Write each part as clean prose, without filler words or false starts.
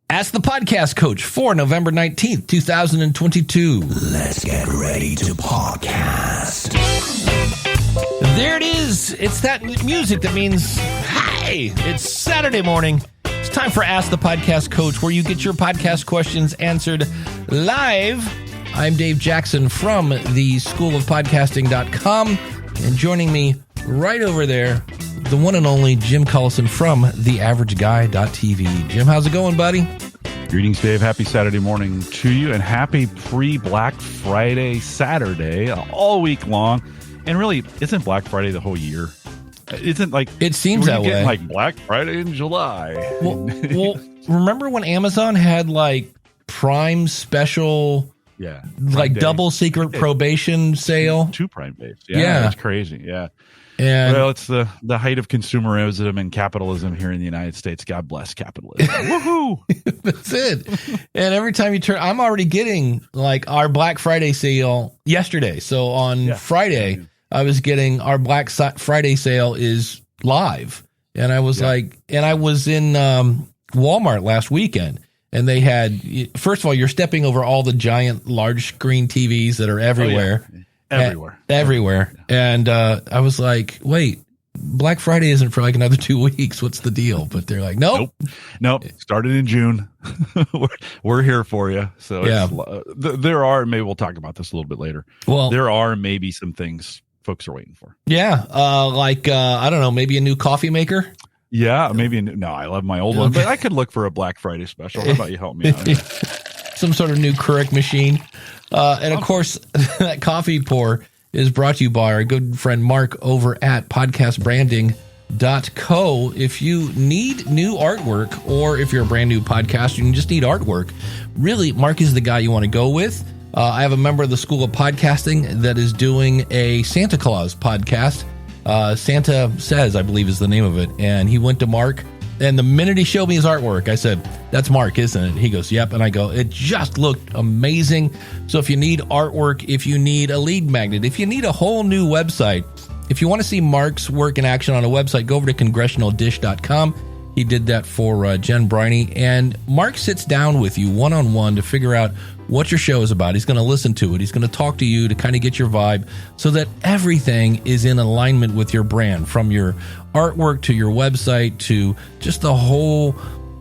Ask the Podcast Coach for November 19th, 2022. Let's get ready to podcast. There it is. It's that music that means, hey, it's Saturday morning. It's time for Ask the Podcast Coach, where you get your podcast questions answered live. I'm Dave Jackson from the schoolofpodcasting.com, and joining me right over there, the one and only Jim Collison from theaverageguy.tv. Jim, how's it going, buddy? Greetings, Dave. Happy Saturday morning to you, and happy pre-Black Friday Saturday all week long. And really, isn't Black Friday the whole year? Isn't like it seems that way? Like Black Friday in July. Well, remember when Amazon had like Prime special, like double secret probation sale, two Prime days. Yeah, it's crazy. Yeah. And well, it's the height of consumerism and capitalism here in the United States. God bless capitalism. Woohoo! That's it. And every time you turn, I'm already getting like our Black Friday sale yesterday. So on Friday, I was getting our Black Friday sale is live. And I was and I was in Walmart last weekend. And they had, first of all, you're stepping over all the giant large screen TVs that are everywhere. Everywhere. And I was like, wait, Black Friday isn't for like another 2 weeks. What's the deal? But they're like, nope. Started in June. we're here for you. So there are, maybe we'll talk about this a little bit later. Well, there are maybe some things folks are waiting for. Yeah. I don't know, maybe a new coffee maker. Yeah. Maybe. No, I love my old one, but I could look for a Black Friday special. How about you help me out? Some sort of new Keurig machine. And of course, that coffee pour is brought to you by our good friend Mark over at podcastbranding.co. If you need new artwork, or if you're a brand new podcaster and you just need artwork, really, Mark is the guy you want to go with. I have a member of the School of Podcasting that is doing a Santa Claus podcast. Santa Says, I believe is the name of it. And he went to Mark. And the minute he showed me his artwork, I said, that's Mark, isn't it? He goes, yep. And I go, it just looked amazing. So if you need artwork, if you need a lead magnet, if you need a whole new website, if you want to see Mark's work in action on a website, go over to congressionaldish.com. He did that for Jen Briney. And Mark sits down with you one-on-one to figure out what your show is about. He's going to listen to it. He's going to talk to you to kind of get your vibe so that everything is in alignment with your brand, from your artwork to your website to just the whole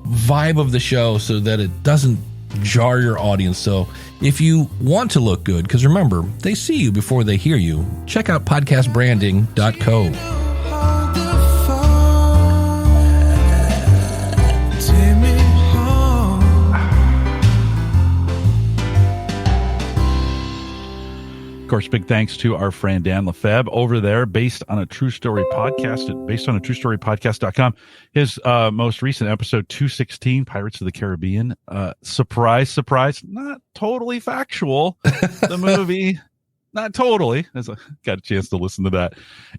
vibe of the show, so that it doesn't jar your audience. So if you want to look good, because remember, they see you before they hear you, check out podcastbranding.co. Of course, big thanks to our friend Dan Lefebvre over there, based on a true story podcast at basedonatruestorypodcast.com. His most recent episode, 216, Pirates of the Caribbean. Surprise, not totally factual. The movie, not totally. Got a chance to listen to that.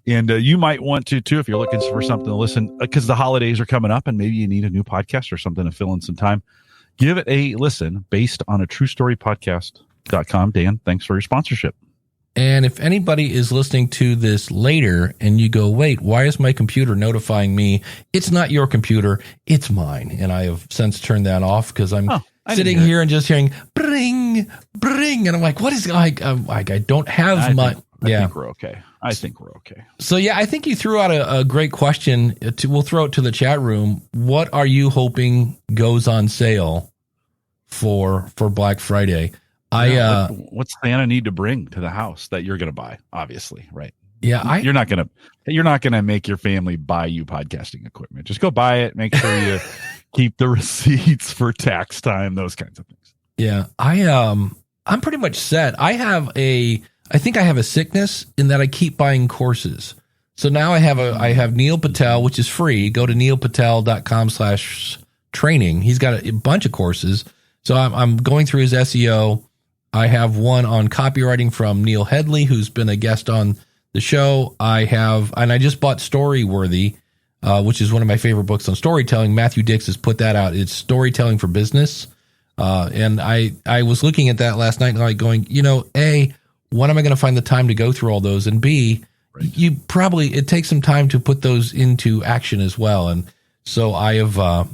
And you might want to, too, if you're looking for something to listen, because the holidays are coming up and maybe you need a new podcast or something to fill in some time. Give it a listen, based on a truestorypodcast.com. Dan, thanks for your sponsorship. And if anybody is listening to this later and you go, wait, why is my computer notifying me? It's not your computer, it's mine. And I have since turned that off because I'm sitting here and just hearing bring. And I'm like, what is I don't have I think we're okay. I think we're okay. So, I think you threw out a great question. We'll throw it to the chat room. What are you hoping goes on sale for Black Friday? What's Santa need to bring to the house that you're going to buy? Obviously, right? Yeah, you're not gonna make your family buy you podcasting equipment. Just go buy it. Make sure you keep the receipts for tax time. Those kinds of things. Yeah, I'm pretty much set. I think I have a sickness in that I keep buying courses. So now I have Neil Patel, which is free. Go to neilpatel.com/training. He's got a bunch of courses. So I'm going through his SEO. I have one on copywriting from Neil Headley, who's been a guest on the show. I just bought Storyworthy, which is one of my favorite books on storytelling. Matthew Dix has put that out. It's storytelling for business. And I was looking at that last night and like going, A, when am I going to find the time to go through all those? And B, it takes some time to put those into action as well. And so I have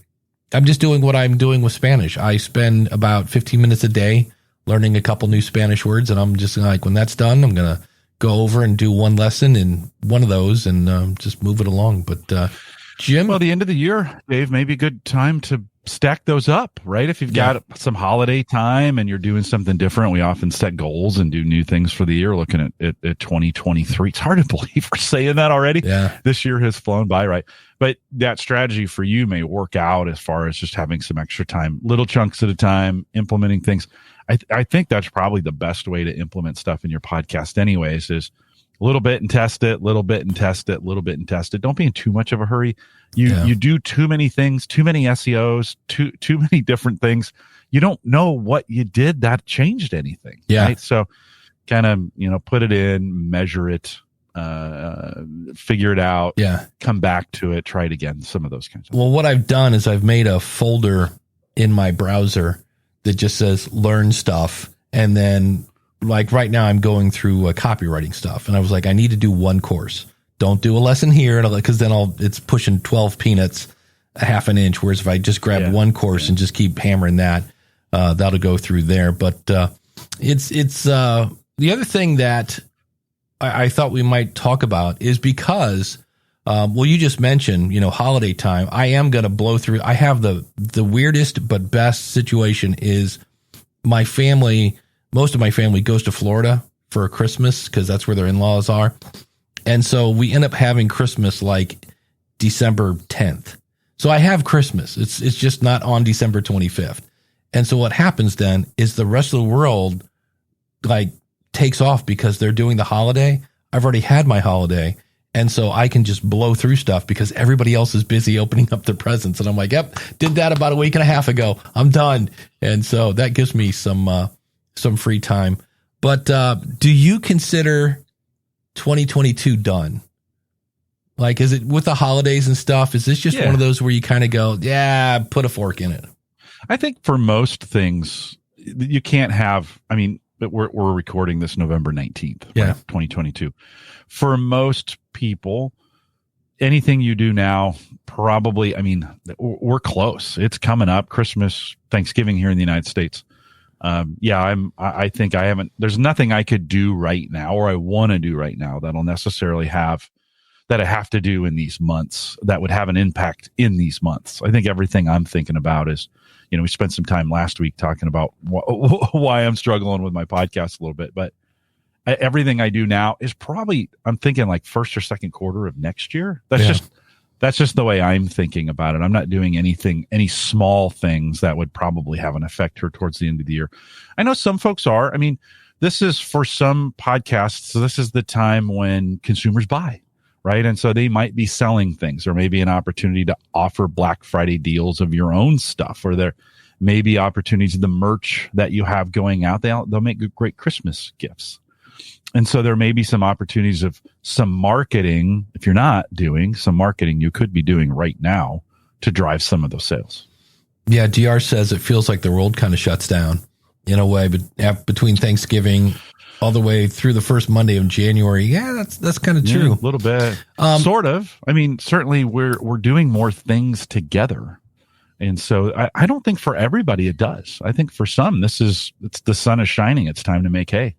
I'm just doing what I'm doing with Spanish. I spend about 15 minutes a day learning a couple new Spanish words, and I'm just like, when that's done, I'm going to go over and do one lesson in one of those and just move it along. But Jim? Well, the end of the year, Dave, may be a good time to stack those up, right? If you've got some holiday time and you're doing something different, we often set goals and do new things for the year, looking at 2023. It's hard to believe we're saying that already. Yeah. This year has flown by, right? But that strategy for you may work out as far as just having some extra time, little chunks at a time, implementing things. I think that's probably the best way to implement stuff in your podcast anyways, is a little bit and test it, little bit and test it, little bit and test it. Don't be in too much of a hurry. You do too many things, too many SEOs, too many different things. You don't know what you did that changed anything. Yeah. Right? So kind of, put it in, measure it, figure it out, come back to it, try it again, some of those kinds of things. Well, what I've done is I've made a folder in my browser that just says learn stuff. And then like right now I'm going through copywriting stuff. And I was like, I need to do one course. Don't do a lesson here. Because then it's pushing 12 peanuts, a half an inch. Whereas if I just grab one course and just keep hammering that, that'll go through there. But it's the other thing that I thought we might talk about is because, you just mentioned, holiday time. I am going to blow through. I have the weirdest but best situation is my family. Most of my family goes to Florida for Christmas because that's where their in-laws are. And so we end up having Christmas like December 10th. So I have Christmas. It's just not on December 25th. And so what happens then is the rest of the world like takes off because they're doing the holiday. I've already had my holiday. And so I can just blow through stuff because everybody else is busy opening up their presents. And I'm like, yep, did that about a week and a half ago. I'm done. And so that gives me some free time. But do you consider 2022 done? Like, is it with the holidays and stuff? Is this just one of those where you kind of go, put a fork in it? I think for most things, you can't have, we're recording this November 19th, right? 2022. For most people, anything you do now, probably, we're close. It's coming up, Christmas, Thanksgiving here in the United States. I think I haven't, there's nothing I could do right now or I want to do right now that'll necessarily that I have to do in these months that would have an impact in these months. I think everything I'm thinking about is, we spent some time last week talking about why I'm struggling with my podcast a little bit, but everything I do now is probably, I'm thinking like first or second quarter of next year. That's just the way I'm thinking about it. I'm not doing any small things that would probably have an effect here towards the end of the year. I know some folks are. This is for some podcasts. So this is the time when consumers buy, right? And so they might be selling things. There may be an opportunity to offer Black Friday deals of your own stuff, or there may be opportunities, the merch that you have going out. They'll make great Christmas gifts. And so there may be some opportunities of some marketing. If you're not doing some marketing, you could be doing right now to drive some of those sales. Yeah. DR says it feels like the world kind of shuts down in a way, but between Thanksgiving all the way through the first Monday of January. Yeah, that's kind of true. A little bit. Sort of. Certainly we're doing more things together. And so I don't think for everybody it does. I think for some, it's the sun is shining. It's time to make hay.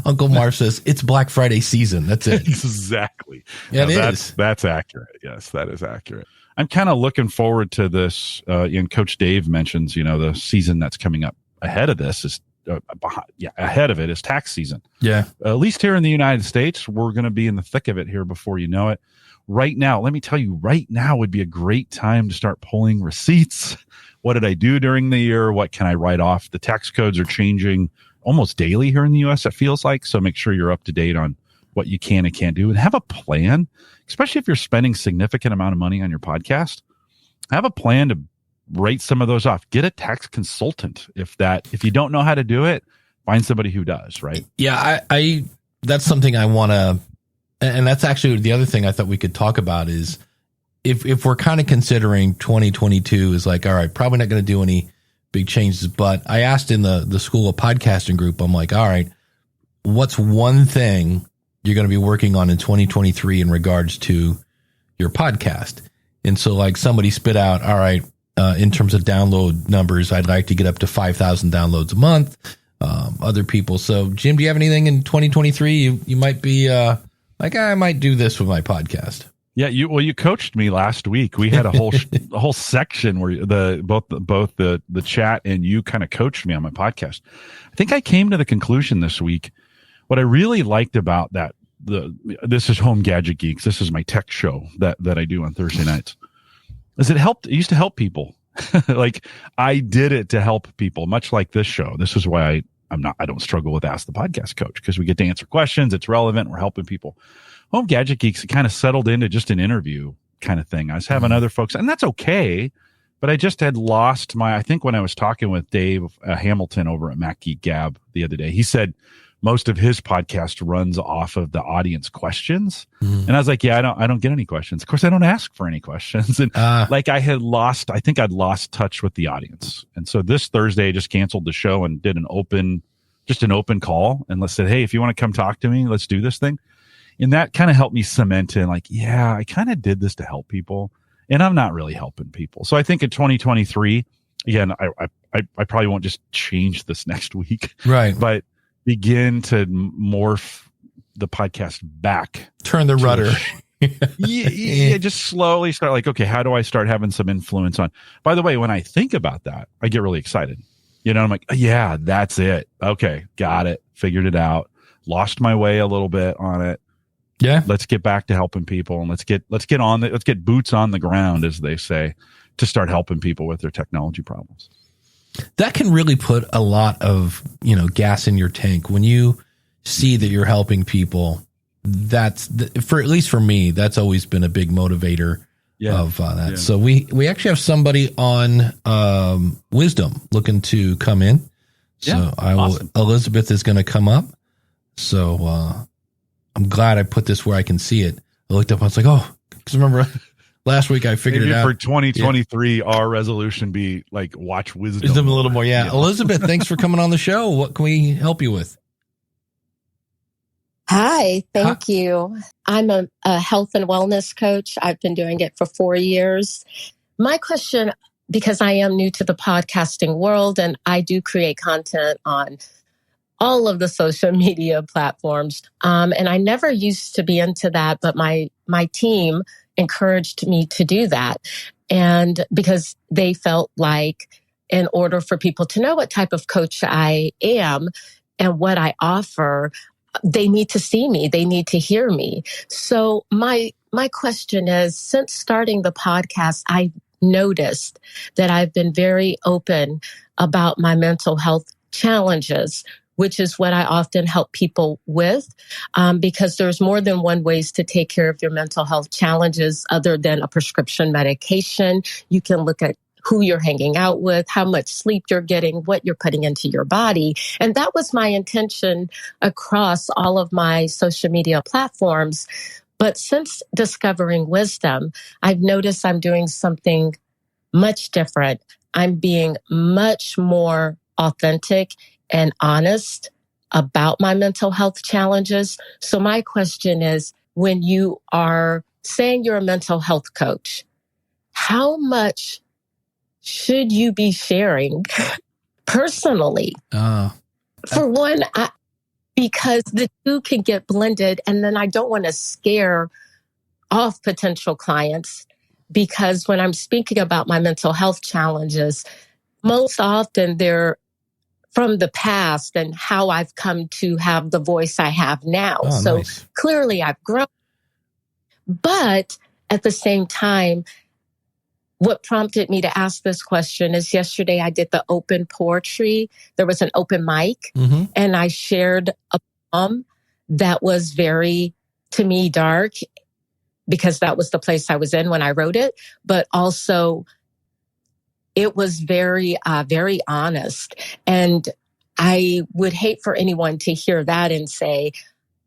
Uncle Marv says it's Black Friday season. That's it. Exactly. Yeah, is. That's accurate. Yes, that is accurate. I'm kind of looking forward to this. And Coach Dave mentions, the season that's coming up ahead of this is ahead of it is tax season. Yeah. At least here in the United States, we're going to be in the thick of it here before you know it. Right now, let me tell you, right now would be a great time to start pulling receipts. What did I do during the year? What can I write off? The tax codes are changing almost daily here in the U.S., it feels like. So make sure you're up to date on what you can and can't do, and have a plan, especially if you're spending significant amount of money on your podcast. Have a plan to write some of those off. Get a tax consultant. If you don't know how to do it, find somebody who does, right? Yeah, I that's something I want to, and that's actually the other thing I thought we could talk about is if we're kind of considering 2022 is like, all right, probably not going to do any big changes, but I asked in the School of Podcasting group, I'm like, all right, what's one thing you're going to be working on in 2023 in regards to your podcast? And so like somebody spit out, all right, in terms of download numbers, I'd like to get up to 5,000 downloads a month. Other people. So Jim, do you have anything in 2023? You might be like, I might do this with my podcast. Yeah, you coached me last week. We had a whole section where both the chat and you kind of coached me on my podcast. I think I came to the conclusion this week. What I really liked about that, this is Home Gadget Geeks. This is my tech show that I do on Thursday nights. Is it used to help people. Like I did it to help people, much like this show. This is why I don't struggle with Ask the Podcast Coach, because we get to answer questions. It's relevant. We're helping people. Home Gadget Geeks, it kind of settled into just an interview kind of thing. I was having other folks, and that's okay. But I just had lost I think when I was talking with Dave Hamilton over at Mac Geek Gab the other day, he said most of his podcast runs off of the audience questions. And I was like, yeah, I don't get any questions. Of course, I don't ask for any questions. And like I think I'd lost touch with the audience. And so this Thursday I just canceled the show and did an open call and said, hey, if you want to come talk to me, let's do this thing. And that kind of helped me cement in like, yeah, I kind of did this to help people and I'm not really helping people. So I think in 2023, again, I probably won't just change this next week. Right. But begin to morph the podcast back. Turn the rudder. Yeah, just slowly start like, okay, how do I start having some influence on? By the way, when I think about that, I get really excited. I'm like, yeah, that's it. Okay, got it. Figured it out. Lost my way a little bit on it. Yeah. Let's get back to helping people and let's get boots on the ground, as they say, to start helping people with their technology problems. That can really put a lot of, gas in your tank when you see that you're helping people. That's at least for me, that's always been a big motivator of that. Yeah. So we actually have somebody on Wisdom looking to come in. So awesome. Elizabeth is going to come up. So I'm glad I put this where I can see it. I looked up, I was like, because remember last week I figured it out. For 2023, our resolution be like watch Wisdom a little more. Yeah. Elizabeth, thanks for coming on the show. What can we help you with? Hi, thank you. I'm a health and wellness coach. I've been doing it for 4 years. My question, because I am new to the podcasting world and I do create content on all of the social media platforms. And I never used to be into that, but my team encouraged me to do that. And because they felt like in order for people to know what type of coach I am and what I offer, they need to see me. They need to hear me. So my question is, since starting the podcast, I noticed that I've been very open about my mental health challenges, which is what I often help people with, because there's more than one ways to take care of your mental health challenges other than a prescription medication. You can look at who you're hanging out with, how much sleep you're getting, what you're putting into your body. And that was my intention across all of my social media platforms. But since discovering Wisdom, I've noticed I'm doing something much different. I'm being much more authentic and honest about my mental health challenges. So my question is, when you are saying you're a mental health coach, how much should you be sharing personally? For one, because the two can get blended, and then I don't want to scare off potential clients, because when I'm speaking about my mental health challenges, most often they're from the past and how I've come to have the voice I have now. So nice. Clearly I've grown. But at the same time, what prompted me to ask this question is yesterday I did the open poetry. There was an open mic, and I shared a poem that was very, to me, dark, because that was the place I was in when I wrote it. But also, it was very, very honest. And I would hate for anyone to hear that and say,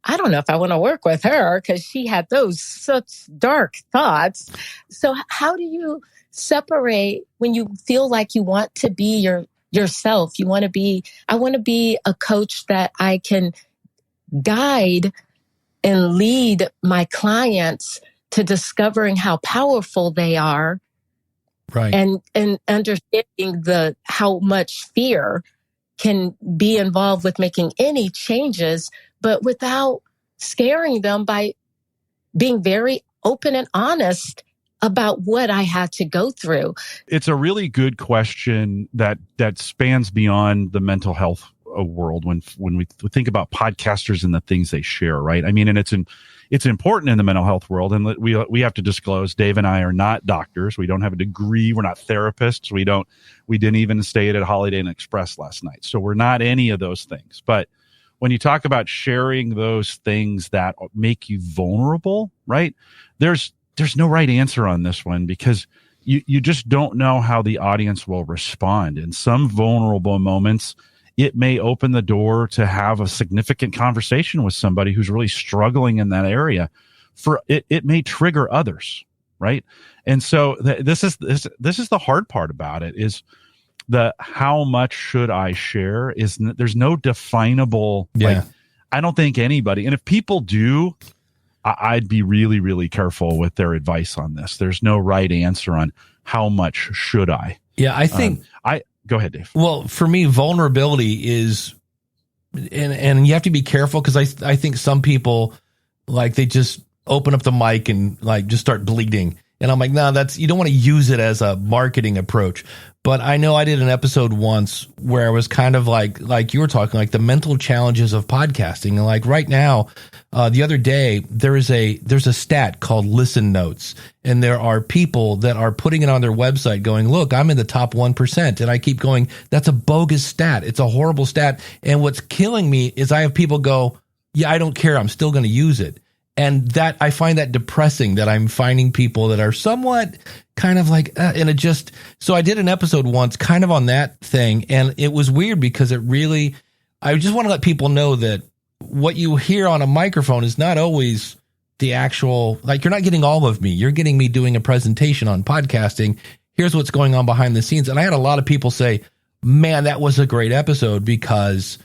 I don't know if I want to work with her because she had such dark thoughts. So how do you separate when you feel like you want to be yourself? I want to be a coach that I can guide and lead my clients to discovering how powerful they are, Right. and understanding how much fear can be involved with making any changes, but without scaring them, by being very open and honest about what I had to go through. It's a really good question that spans beyond the mental health world when we think about podcasters and the things they share, right? I mean, and it's important in the mental health world, and we have to disclose, Dave and I are not doctors. We don't have a degree. We're not therapists. We didn't even stay at Holiday Inn Express last night. So we're not any of those things. But when you talk about sharing those things that make you vulnerable, right? There's no right answer on this one, because you just don't know how the audience will respond. In some vulnerable moments, it may open the door to have a significant conversation with somebody who's really struggling in that area. It may trigger others, right? And so this is the hard part about it, is the how much should I share? There's no definable. Like, I don't think anybody, and if people do, I'd be really, really careful with their advice on this. There's no right answer on how much should I. Yeah, I think go ahead, Dave. Well, for me, vulnerability is, and you have to be careful, because I think some people, like, they just open up the mic and like just start bleeding. And I'm like, no, you don't want to use it as a marketing approach. But I know I did an episode once where I was kind of like you were talking, like the mental challenges of podcasting. And like right now, the other day, there's a stat called Listen Notes. And there are people that are putting it on their website going, look, I'm in the top 1%. And I keep going, that's a bogus stat. It's a horrible stat. And what's killing me is I have people go, yeah, I don't care. I'm still going to use it. And that I find that depressing, that I'm finding people that are somewhat kind of like, and it just, so I did an episode once kind of on that thing. And it was weird because I just want to let people know that what you hear on a microphone is not always the actual, like, you're not getting all of me. You're getting me doing a presentation on podcasting. Here's what's going on behind the scenes. And I had a lot of people say, man, that was a great episode, because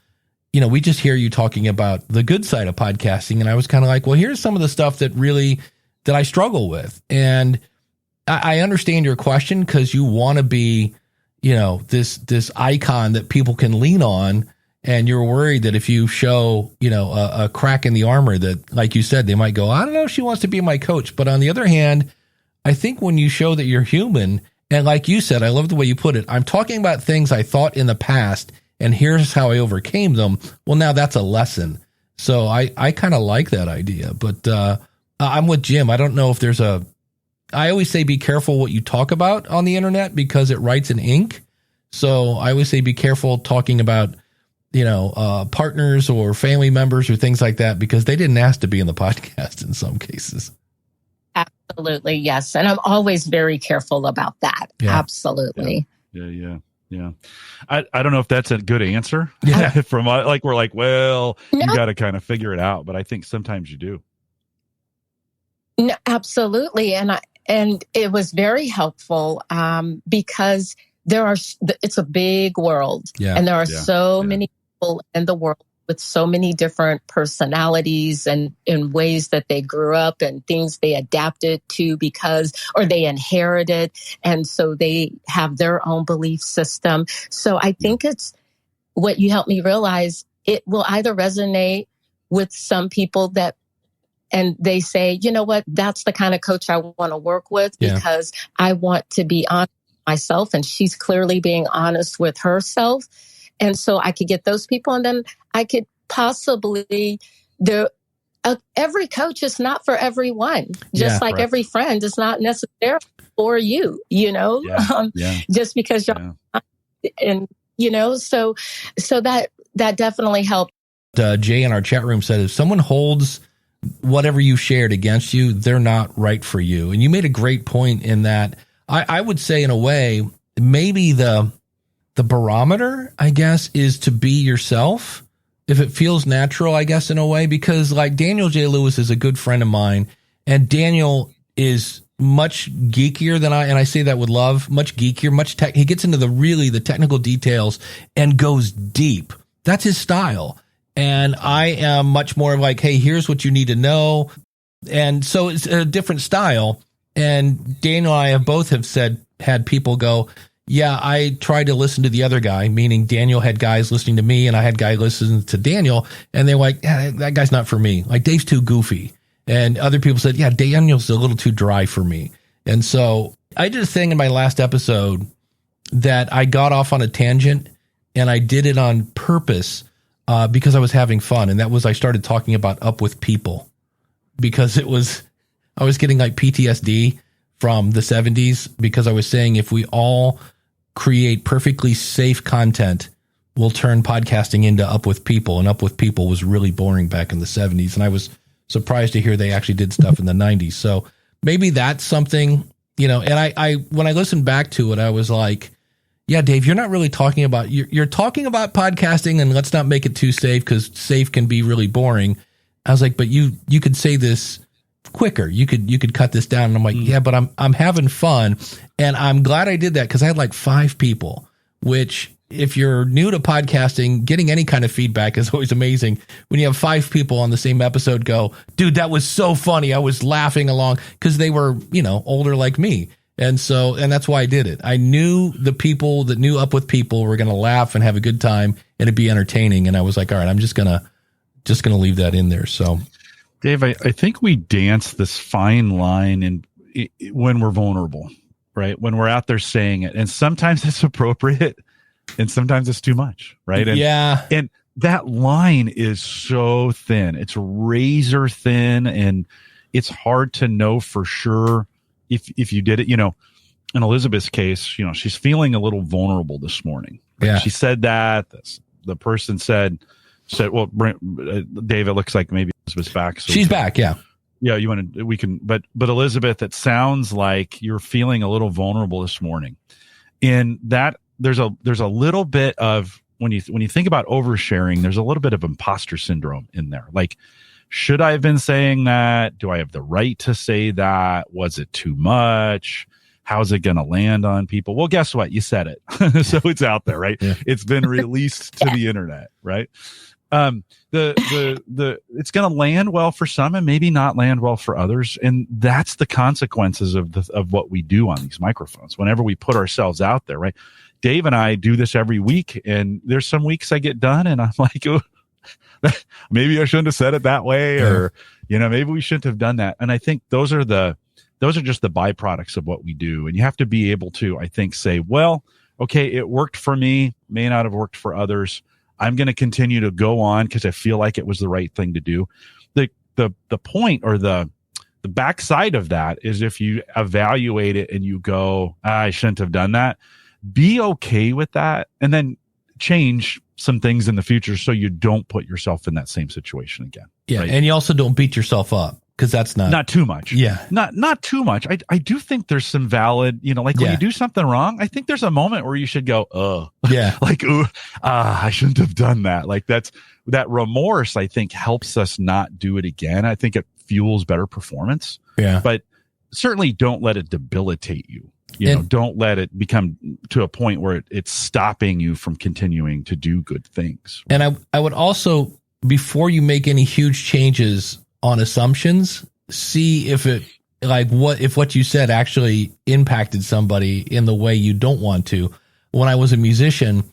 we just hear you talking about the good side of podcasting. And I was kind of like, well, here's some of the stuff that I struggle with. And I understand your question, because you want to be, this icon that people can lean on. And you're worried that if you show, a crack in the armor, that, like you said, they might go, I don't know if she wants to be my coach. But on the other hand, I think when you show that you're human, and like you said, I love the way you put it, I'm talking about things I thought in the past, and here's how I overcame them. Well, now that's a lesson. So I kind of like that idea, but I'm with Jim. I don't know if I always say be careful what you talk about on the internet, because it writes in ink. So I always say be careful talking about, partners or family members or things like that, because they didn't ask to be in the podcast in some cases. Absolutely. Yes. And I'm always very careful about that. Yeah. Absolutely. Yeah. I don't know if that's a good answer. Yeah. From like, we're like, well, No. you got to kind of figure it out. But I think sometimes you do. No, absolutely. And it was very helpful, because it's a big world, and there are so many people in the world with so many different personalities and in ways that they grew up and things they adapted to or they inherited. And so they have their own belief system. So I think it's what you helped me realize, it will either resonate with some people and they say, you know what, that's the kind of coach I want to work with, because I want to be honest with myself, and she's clearly being honest with herself. And so I could get those people, and then I could possibly every coach is not for everyone, just like every friend is not necessarily for you, just because you're, and so that definitely helped. Jay in our chat room said, if someone holds whatever you shared against you, they're not right for you. And you made a great point in that. I would say, in a way, maybe the barometer, I guess, is to be yourself, if it feels natural, I guess, in a way, because like Daniel J. Lewis is a good friend of mine, and Daniel is much geekier than and I say that with love, much geekier, he gets into the technical details and goes deep. That's his style. And I am much more like, hey, here's what you need to know. And so it's a different style. And Daniel and I have both had people go, yeah, I tried to listen to the other guy, meaning Daniel had guys listening to me and I had guys listening to Daniel. And they're like, that guy's not for me. Like, Dave's too goofy. And other people said, yeah, Daniel's a little too dry for me. And so I did a thing in my last episode that I got off on a tangent, and I did it on purpose because I was having fun. And that was, I started talking about Up With People, because I was getting like PTSD from the 70s, because I was saying if we all create perfectly safe content, we'll turn podcasting into Up With People. And Up With People was really boring back in the 70s. And I was surprised to hear they actually did stuff in the 90s. So maybe that's something, and I when I listened back to it, I was like, yeah, Dave, you're not really talking about, you're talking about podcasting, and let's not make it too safe, because safe can be really boring. I was like, but you could say this quicker. You could cut this down. And I'm like, yeah, but I'm having fun. And I'm glad I did that, because I had like 5 people, which, if you're new to podcasting, getting any kind of feedback is always amazing. When you have 5 people on the same episode go, dude, that was so funny, I was laughing along, because they were, older like me. And that's why I did it. I knew the people that knew Up With People were going to laugh and have a good time and it'd be entertaining. And I was like, all right, I'm just going to leave that in there. So Dave, I think we dance this fine line when we're vulnerable, right? When we're out there saying it, and sometimes it's appropriate and sometimes it's too much, right? And that line is so thin. It's razor thin, and it's hard to know for sure if you did it. In Elizabeth's case, she's feeling a little vulnerable this morning. Yeah. She said that. The person said, well, Dave, it looks like maybe Elizabeth's back. So she's back. Yeah. Yeah. But Elizabeth, it sounds like you're feeling a little vulnerable this morning. In that, there's a little bit of, when you think about oversharing, there's a little bit of imposter syndrome in there. Like, should I have been saying that? Do I have the right to say that? Was it too much? How's it going to land on people? Well, guess what? You said it. So it's out there, right? Yeah. It's been released to the internet, right? It's going to land well for some and maybe not land well for others. And that's the consequences of what we do on these microphones. Whenever we put ourselves out there, right? Dave and I do this every week, and there's some weeks I get done and I'm like, oh, maybe I shouldn't have said it that way, or, maybe we shouldn't have done that. And I think those are just the byproducts of what we do. And you have to be able to, I think, say, well, okay, it worked for me, may not have worked for others. I'm going to continue to go on because I feel like it was the right thing to do. The point, or the backside of that, is if you evaluate it and you go, I shouldn't have done that, be okay with that, and then change some things in the future so you don't put yourself in that same situation again. Yeah. Right? And you also don't beat yourself up, because that's not too much. Yeah. Not too much. I do think there's some valid, when you do something wrong, I think there's a moment where you should go, yeah, like, I shouldn't have done that. Like, that remorse, I think, helps us not do it again. I think it fuels better performance. Yeah. But certainly don't let it debilitate you. Don't let it become to a point where it's stopping you from continuing to do good things. And I would also, before you make any huge changes on assumptions, see if what you said actually impacted somebody in the way you don't want to. When I was a musician,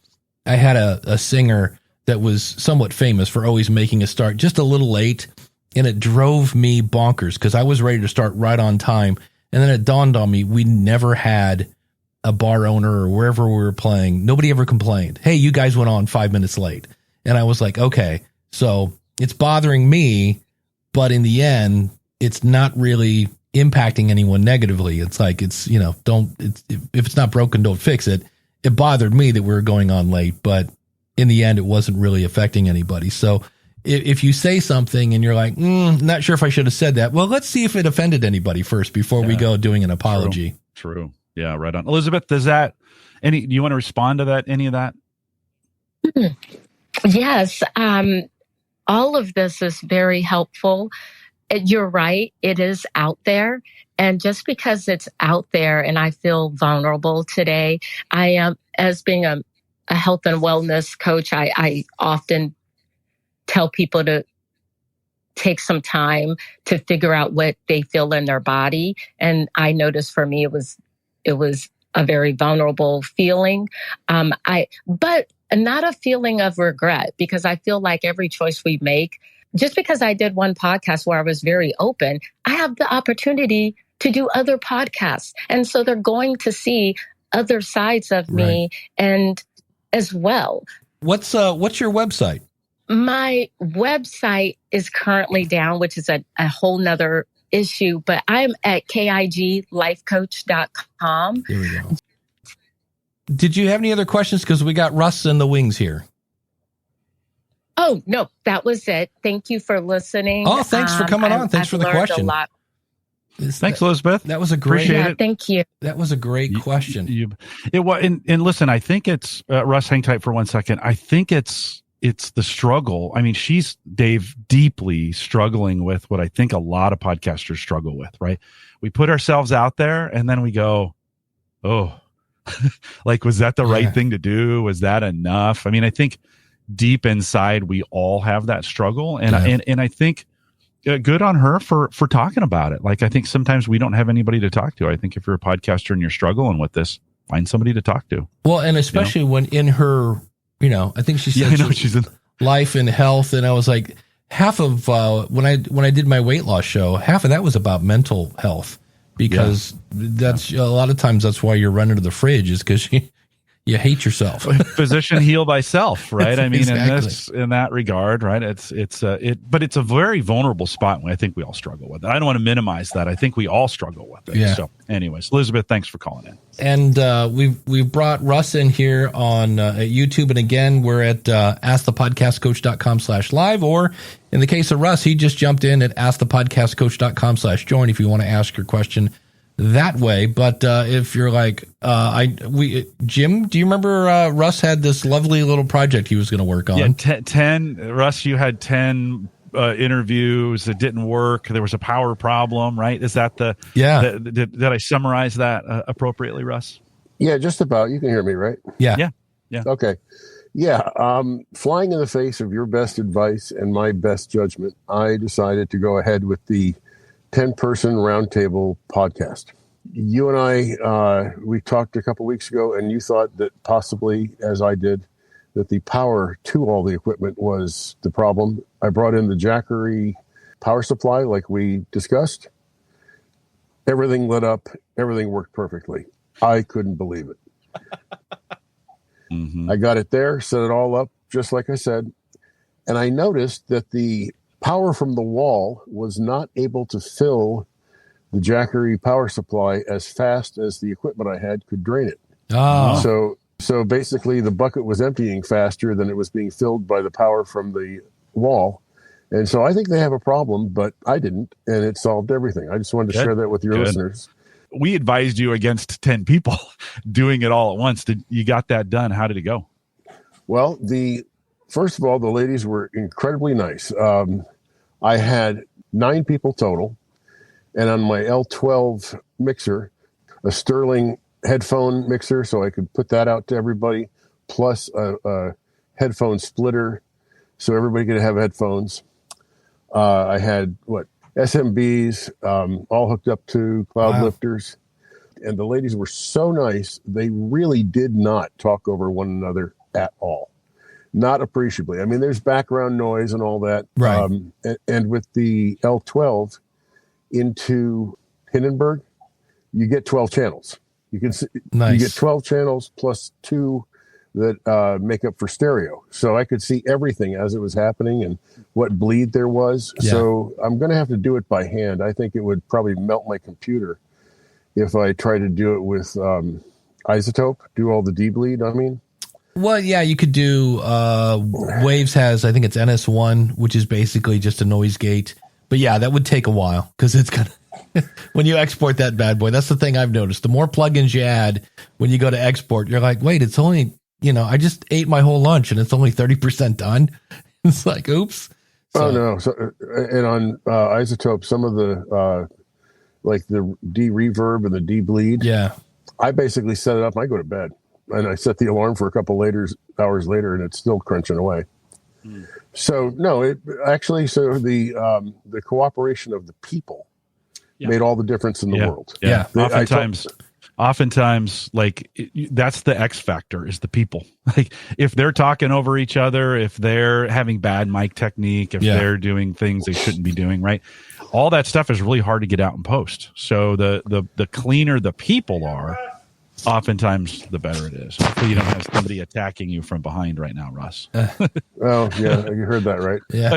I had a singer that was somewhat famous for always making a start just a little late, and it drove me bonkers, because I was ready to start right on time. And then it dawned on me, we never had a bar owner, or wherever we were playing, nobody ever complained, hey, you guys went on 5 minutes late. And I was like, okay, so it's bothering me, but in the end, it's not really impacting anyone negatively. It's like, if it's not broken, don't fix it. It bothered me that we were going on late, but in the end, it wasn't really affecting anybody. So if you say something and you're like, not sure if I should have said that, well, let's see if it offended anybody first before we go doing an apology. True. Yeah, right on. Elizabeth, do you want to respond to that? Any of that? Yes. All of this is very helpful. You're right. It is out there. And just because it's out there and I feel vulnerable today, I am, as being a health and wellness coach, I often tell people to take some time to figure out what they feel in their body. And I noticed for me, it was a very vulnerable feeling. But not a feeling of regret, because I feel like every choice we make, just because I did one podcast where I was very open, I have the opportunity to do other podcasts. And so they're going to see other sides of me and as well. What's your website? My website is currently down, which is a whole nother issue, but I'm at kiglifecoach.com. Here we go. Did you have any other questions? Because we got Russ in the wings here. Oh, no, that was it. Thank you for listening. Oh, thanks for coming on. Thanks for the question. Thanks, Elizabeth. That was a great. Appreciate it. Thank you. That was a great question. And listen, I think it's Russ. Hang tight for 1 second. I think it's the struggle. I mean, she's, Dave, deeply struggling with what I think a lot of podcasters struggle with. Right? We put ourselves out there, and then we go, "Oh, like, was that the right thing to do? Was that enough?" I mean, I think deep inside we all have that struggle, and I think good on her for talking about it. Like, I think sometimes we don't have anybody to talk to. I think if you're a podcaster and you're struggling with this, find somebody to talk to. Well, and especially when in her, I think she said she's in life and health, and I was like, half of when I did my weight loss show, half of that was about mental health, because that's a lot of times that's why you're running to the fridge, is because you hate yourself. Physician heal thyself, right? I mean, exactly. in that regard, right? But it's a very vulnerable spot, and I think we all struggle with it. I don't want to minimize that. I think we all struggle with it. Yeah. So anyways, Elizabeth, thanks for calling in. And we've brought Russ in here on at YouTube. And again, we're at askthepodcastcoach.com/live, or in the case of Russ, he just jumped in at askthepodcastcoach.com/join if you want to ask your question that way. But if you're like, Jim, do you remember Russ had this lovely little project he was going to work on? Yeah, 10, Russ, you had 10 interviews that didn't work. There was a power problem, right? Is that did I summarize that appropriately, Russ? Yeah, just about. You can hear me, right? Yeah. Okay. Yeah. Flying in the face of your best advice and my best judgment, I decided to go ahead with the 10-person roundtable podcast. You and I, we talked a couple weeks ago, and you thought that possibly, as I did, that the power to all the equipment was the problem. I brought in the Jackery power supply like we discussed. Everything lit up. Everything worked perfectly. I couldn't believe it. Mm-hmm. I got it there, set it all up, just like I said. And I noticed that the power from the wall was not able to fill the Jackery power supply as fast as the equipment I had could drain it. Oh. So basically the bucket was emptying faster than it was being filled by the power from the wall. And so I think they have a problem, but I didn't, and it solved everything. I just wanted to share that with your listeners. We advised you against 10 people doing it all at once. You got that done? How did it go? Well, first of all, the ladies were incredibly nice. I had 9 people total, and on my L12 mixer, a Sterling headphone mixer, so I could put that out to everybody, plus a headphone splitter, so everybody could have headphones. I had SMBs, all hooked up to cloud lifters, and the ladies were so nice. They really did not talk over one another at all. Not appreciably. I mean, there's background noise and all that. Right. And with the L12 into Hindenburg, you get 12 channels. You get 12 channels plus 2 that make up for stereo. So I could see everything as it was happening and what bleed there was. Yeah. So I'm going to have to do it by hand. I think it would probably melt my computer if I try to do it with isotope, do all the debleed, I mean. Well, yeah, you could do Waves has, I think it's NS1, which is basically just a noise gate. But yeah, that would take a while because it's gonna when you export that bad boy. That's the thing I've noticed. The more plugins you add when you go to export, you're like, wait, it's only, I just ate my whole lunch and it's only 30% done. It's like, oops. So, oh no! So, and on isotope, some of the like the de-reverb and the de-bleed. Yeah, I basically set it up. And I go to bed. And I set the alarm for a couple hours later, and it's still crunching away. So no, it actually, so the cooperation of the people made all the difference in the world. Yeah. Oftentimes, like that's the X factor is the people. Like if they're talking over each other, if they're having bad mic technique, if they're doing things they shouldn't be doing, right? All that stuff is really hard to get out in post. So the cleaner the people are, oftentimes the better it is. Hopefully you don't have somebody attacking you from behind right now, Russ. Oh yeah, you heard that right. Yeah.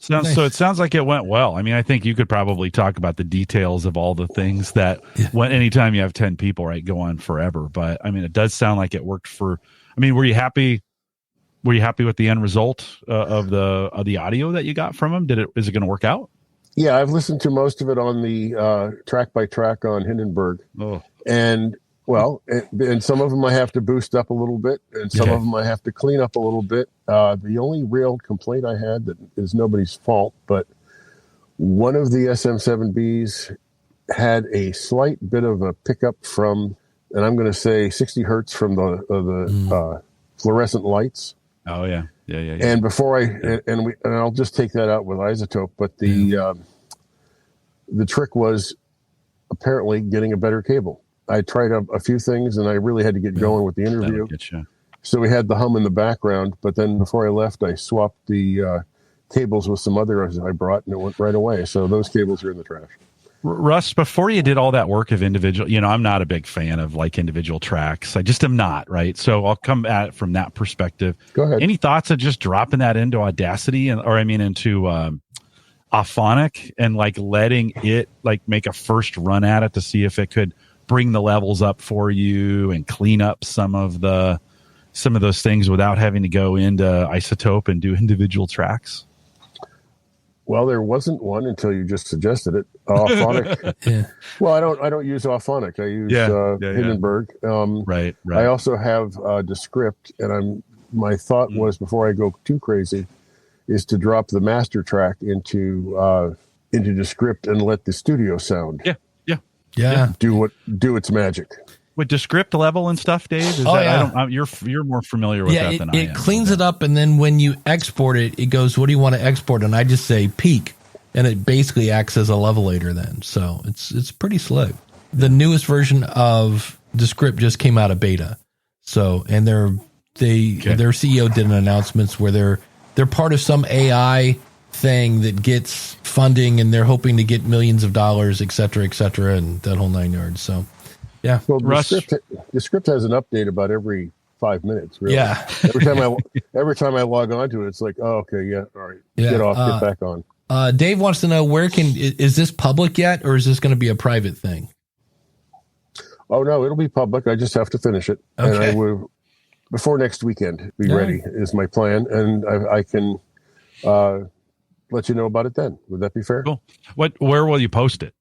So it sounds like it went well. I mean, I think you could probably talk about the details of all the things that when anytime you have 10 people, right, go on forever. But I mean, it does sound like it worked for. I mean, were you happy? Were you happy with the end result of the audio that you got from them? Is it going to work out? Yeah, I've listened to most of it on the track by track on Hindenburg, and some of them I have to boost up a little bit, and some of them I have to clean up a little bit. The only real complaint I had that is nobody's fault, but one of the SM7Bs had a slight bit of a pickup from, and I'm going to say 60 hertz from the fluorescent lights. Oh yeah. And before and I'll just take that out with isotope, but the trick was apparently getting a better cable. I tried a few things, and I really had to get going with the interview. So we had the hum in the background, but then before I left, I swapped the cables with some others I brought, and it went right away. So those cables are in the trash. Russ, before you did all that work of individual, I'm not a big fan of like individual tracks. I just am not, right? So I'll come at it from that perspective. Go ahead. Any thoughts of just dropping that into Audacity into Auphonic and like letting it like make a first run at it to see if it could bring the levels up for you and clean up some of those things without having to go into isotope and do individual tracks? Well, there wasn't one until you just suggested it. Auphonic. Well, I don't use Auphonic. I use Hindenburg. Right. I also have Descript, and my thought was, before I go too crazy, is to drop the master track into Descript and let the studio sound do its magic. With Descript level and stuff, Dave? You're more familiar with that than I am. It cleans it up, and then when you export it, it goes, what do you want to export? And I just say peak, and it basically acts as a levelator then. So it's pretty slick. The newest version of Descript just came out of beta. So, and their CEO did an announcement where they're part of some AI thing that gets funding, and they're hoping to get millions of dollars, et cetera, and that whole 9 yards. So, yeah. Well, Descript has an update about every 5 minutes. Really. Yeah. every time I log on to it, it's like, oh, okay, yeah, all right, get back on. Dave wants to know is this public yet, or is this going to be a private thing? Oh no, it'll be public. I just have to finish it, and I will before next weekend be ready. Is my plan, and I can let you know about it then. Would that be fair? Cool. Where will you post it?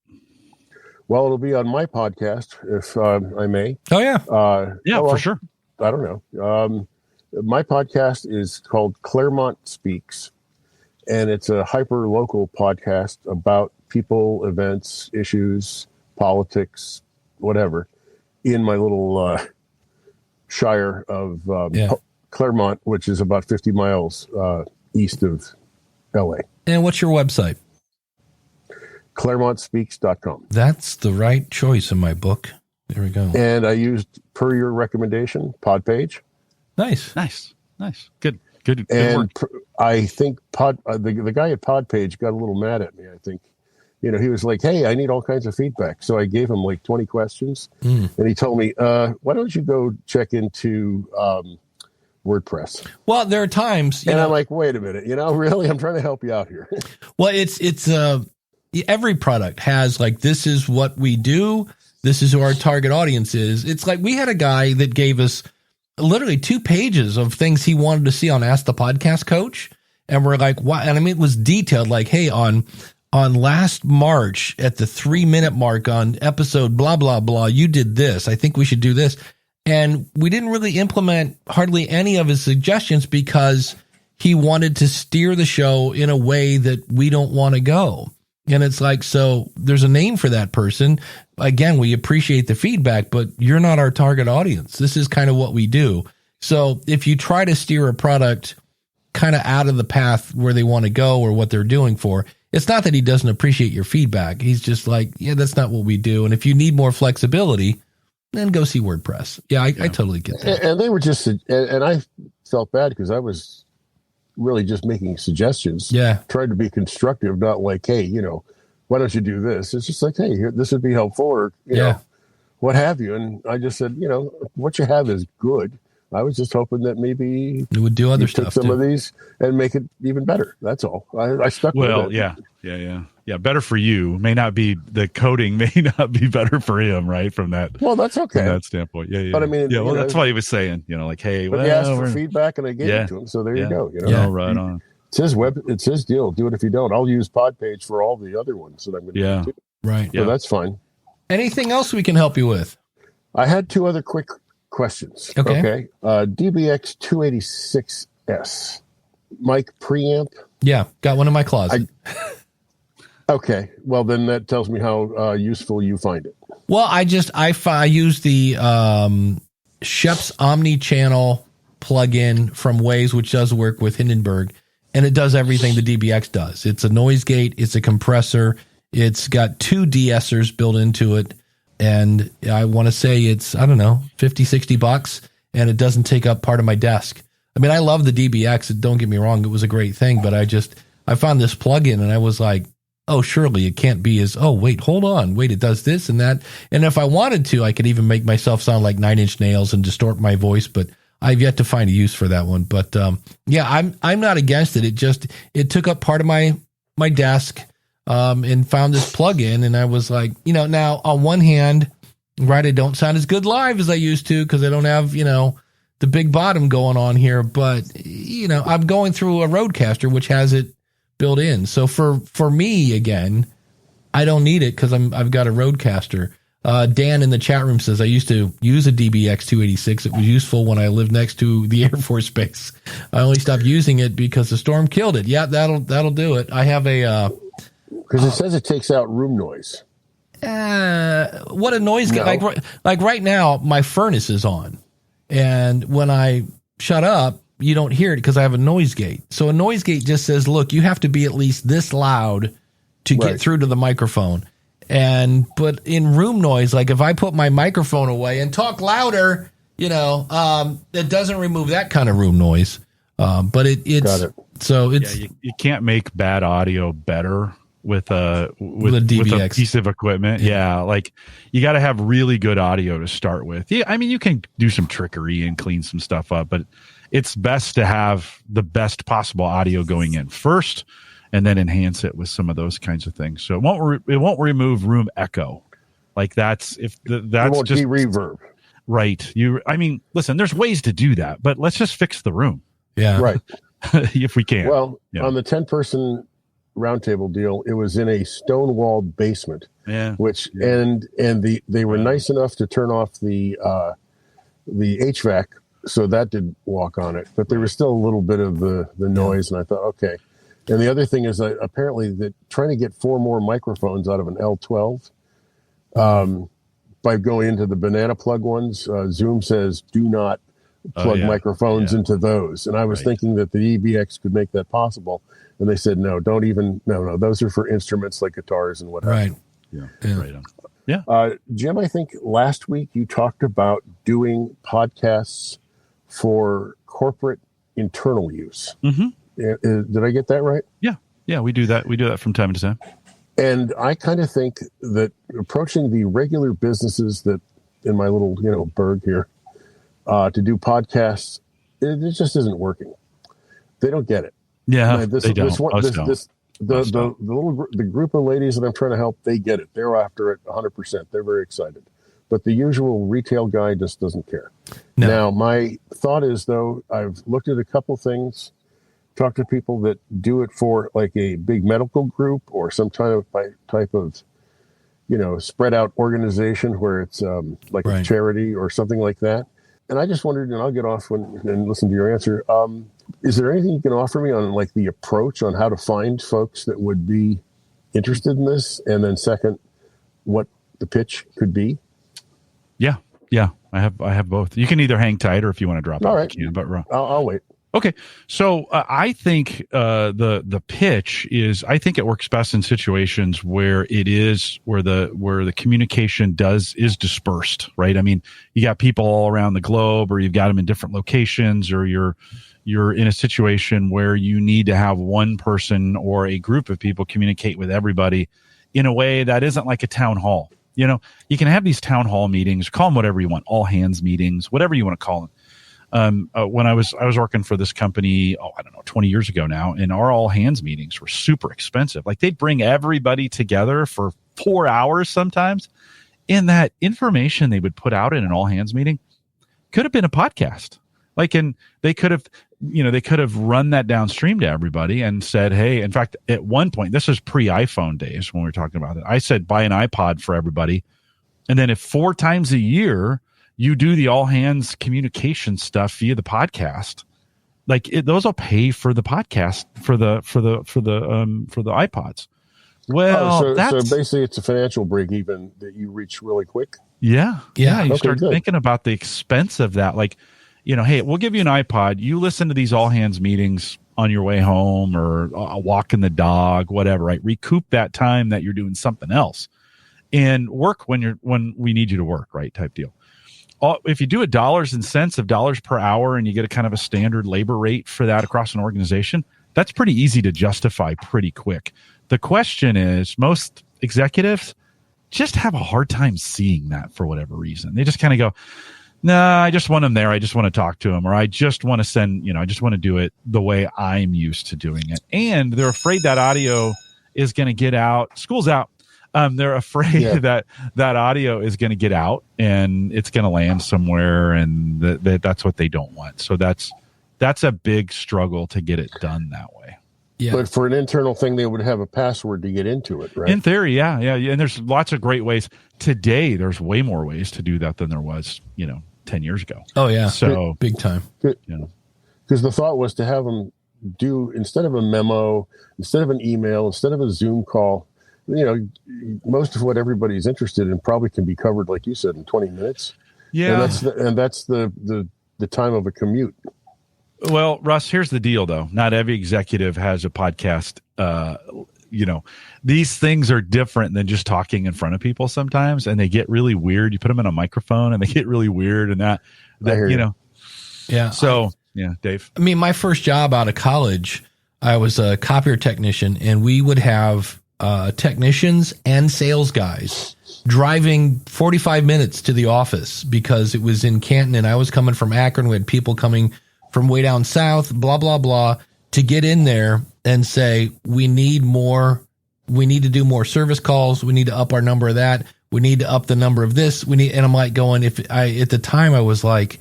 Well, it'll be on my podcast, if I may. Oh, yeah. For sure. I don't know. My podcast is called Claremont Speaks, and it's a hyper-local podcast about people, events, issues, politics, whatever, in my little shire of Claremont, which is about 50 miles east of L.A. And what's your website? ClaremontSpeaks.com. That's the right choice in my book. There we go. And I used, per your recommendation, Podpage. Nice. Good and work. I think the guy at Podpage got a little mad at me. I think, he was like, hey, I need all kinds of feedback. So I gave him like 20 questions. And he told me, why don't you go check into WordPress? Well, there are times. I'm like, wait a minute, really? I'm trying to help you out here. Well, it's every product has like, this is what we do. This is who our target audience is. It's like we had a guy that gave us literally 2 pages of things he wanted to see on Ask the Podcast Coach. And we're like, why? And I mean, it was detailed, like, hey, on last March at the 3-minute mark on episode blah, blah, blah, you did this. I think we should do this. And we didn't really implement hardly any of his suggestions because he wanted to steer the show in a way that we don't want to go. And it's like, so there's a name for that person. Again, we appreciate the feedback, but you're not our target audience. This is kind of what we do. So if you try to steer a product kind of out of the path where they want to go or what they're doing for. It's not that he doesn't appreciate your feedback. He's just like, yeah, that's not what we do. And if you need more flexibility, then go see WordPress. Yeah, I totally get that. And they were just, and I felt bad because I was really just making suggestions. Yeah. Tried to be constructive, not like, hey, why don't you do this? It's just like, hey, this would be helpful, or, you know, what have you. And I just said, what you have is good. I was just hoping that maybe you would do other stuff, some of these and make it even better. That's all. I stuck with it. Yeah. Better for you. May not be, the coding may not be better for him, right? From that. Well, that's okay. From that standpoint. Yeah. But I mean, well, that's why he was saying, like, hey, but he asked for feedback and I gave it to him. So there you go. Right on. It's his deal. Do it if you don't. I'll use Podpage for all the other ones that I'm going to do. Right. So that's fine. Anything else we can help you with? I had two other quick questions. Okay. DBX 286S. Mic preamp. Yeah. Got one in my closet. Okay. Well, then that tells me how useful you find it. Well, I use the Shep's Omni-Channel plugin from Waves, which does work with Hindenburg, and it does everything the DBX does. It's a noise gate. It's a compressor. It's got 2 de-essers built into it. And I want to say it's, I don't know, $50-$60, and it doesn't take up part of my desk. I mean, I love the DBX. Don't get me wrong. It was a great thing, but I found this plugin and I was like, oh, surely it can't be hold on. Wait, it does this and that. And if I wanted to, I could even make myself sound like Nine Inch Nails and distort my voice, but I've yet to find a use for that one. But I'm not against it. It took up part of my desk. And found this plugin, and I was like, now on one hand, right, I don't sound as good live as I used to because I don't have, the big bottom going on here, but I'm going through a Rodecaster which has it built in. So for me, again, I don't need it because I've got a Rodecaster. Dan in the chat room says I used to use a DBX 286. It was useful when I lived next to the Air Force Base. I only stopped using it because the storm killed it. Yeah, that'll do it. I have a because it says it takes out room noise. What a noise gate! Like right now, my furnace is on, and when I shut up, you don't hear it because I have a noise gate. So a noise gate just says, "Look, you have to be at least this loud to get through to the microphone." But in room noise, like if I put my microphone away and talk louder, it doesn't remove that kind of room noise. But it's got it. So it's you can't make bad audio better with a piece of equipment. Yeah, like you got to have really good audio to start with. Yeah, I mean you can do some trickery and clean some stuff up, but it's best to have the best possible audio going in first, and then enhance it with some of those kinds of things. So it won't remove room echo. Like that's just reverb. Right. Listen, there's ways to do that, but let's just fix the room. Yeah. Right. If we can. Well, on the 10-person roundtable deal, it was in a stone-walled basement. Yeah. They were nice enough to turn off the HVAC, so that did walk on it. But there was still a little bit of the noise, and I thought, okay. And the other thing is apparently that trying to get 4 more microphones out of an L12 by going into the banana plug ones, Zoom says do not plug microphones into those. And I was thinking that the EBX could make that possible. And they said, no, those are for instruments like guitars and whatever. Right. Yeah. Right on. Yeah. Jim, I think last week you talked about doing podcasts for corporate internal use. Mm-hmm. Did I get that right? Yeah. Yeah, we do that. We do that from time to time. And I kind of think that approaching the regular businesses that in my little, burg here, to do podcasts, it just isn't working. They don't get it. Yeah, they don't. The group of ladies that I'm trying to help, they get it. They're after it 100%. They're very excited. But the usual retail guy just doesn't care. No. Now, my thought is, though, I've looked at a couple things, talked to people that do it for like a big medical group or some type of spread out organization where it's like a charity or something like that. And I just wondered, and I'll get off and listen to your answer. Is there anything you can offer me on like the approach on how to find folks that would be interested in this? And then second, what the pitch could be? Yeah. I have both. You can either hang tight or if you want to drop all off, right. you can, but I'll wait. Okay, so I think the pitch is, I think it works best in situations where the communication is dispersed, right? I mean, you got people all around the globe, or you've got them in different locations, or you're in a situation where you need to have one person or a group of people communicate with everybody in a way that isn't like a town hall. You know, you can have these town hall meetings, call them whatever you want, all hands meetings, whatever you want to call them. When I was working for this company, 20 years ago now, and our all hands meetings were super expensive. Like, they'd bring everybody together for 4 hours sometimes. And that information they would put out in an all hands meeting could have been a podcast. Like, and they could have run that downstream to everybody and said, hey, in fact, at one point, this is pre-iPhone days when we were talking about it, I said, buy an iPod for everybody. And then if 4 times a year you do the all hands communication stuff via the podcast, like those will pay for the podcast for the iPods. Well, so basically it's a financial break even that you reach really quick. Yeah. You start good. thinking about the expense of that. Like, you know, hey, we'll give you an iPod. You listen to these all hands meetings on your way home, or walking the dog, whatever, right? Recoup that time that you're doing something else and work when we need you to work, right? Type deal. If you do it dollars and cents of dollars per hour, and you get a kind of a standard labor rate for that across an organization, that's pretty easy to justify pretty quick. The question is, most executives just have a hard time seeing that for whatever reason. They just kind of go, nah, I just want them there. I just want to talk to them, or I just want to I just want to do it the way I'm used to doing it. And they're afraid that audio is going to get out. School's out. They're afraid that audio is going to get out and it's going to land somewhere, and that's what they don't want. So that's a big struggle to get it done that way. Yeah. But for an internal thing, they would have a password to get into it, right? In theory, yeah. And there's lots of great ways. Today, there's way more ways to do that than there was, 10 years ago. Oh, yeah. So big time. Because the thought was to have them do, instead of a memo, instead of an email, instead of a Zoom call, most of what everybody's interested in probably can be covered, like you said, in 20 minutes. Yeah. And that's the time of a commute. Well, Russ, here's the deal, though. Not every executive has a podcast. These things are different than just talking in front of people sometimes, and they get really weird. You put them in a microphone and they get really weird, and that Yeah. So, Dave. I mean, my first job out of college, I was a copier technician, and we would have technicians and sales guys driving 45 minutes to the office because it was in Canton and I was coming from Akron. We had people coming from way down south, blah, blah, blah, to get in there and say, we need to do more service calls. We need to up our number of that. We need to up the number of this. And I'm like going, at the time I was like,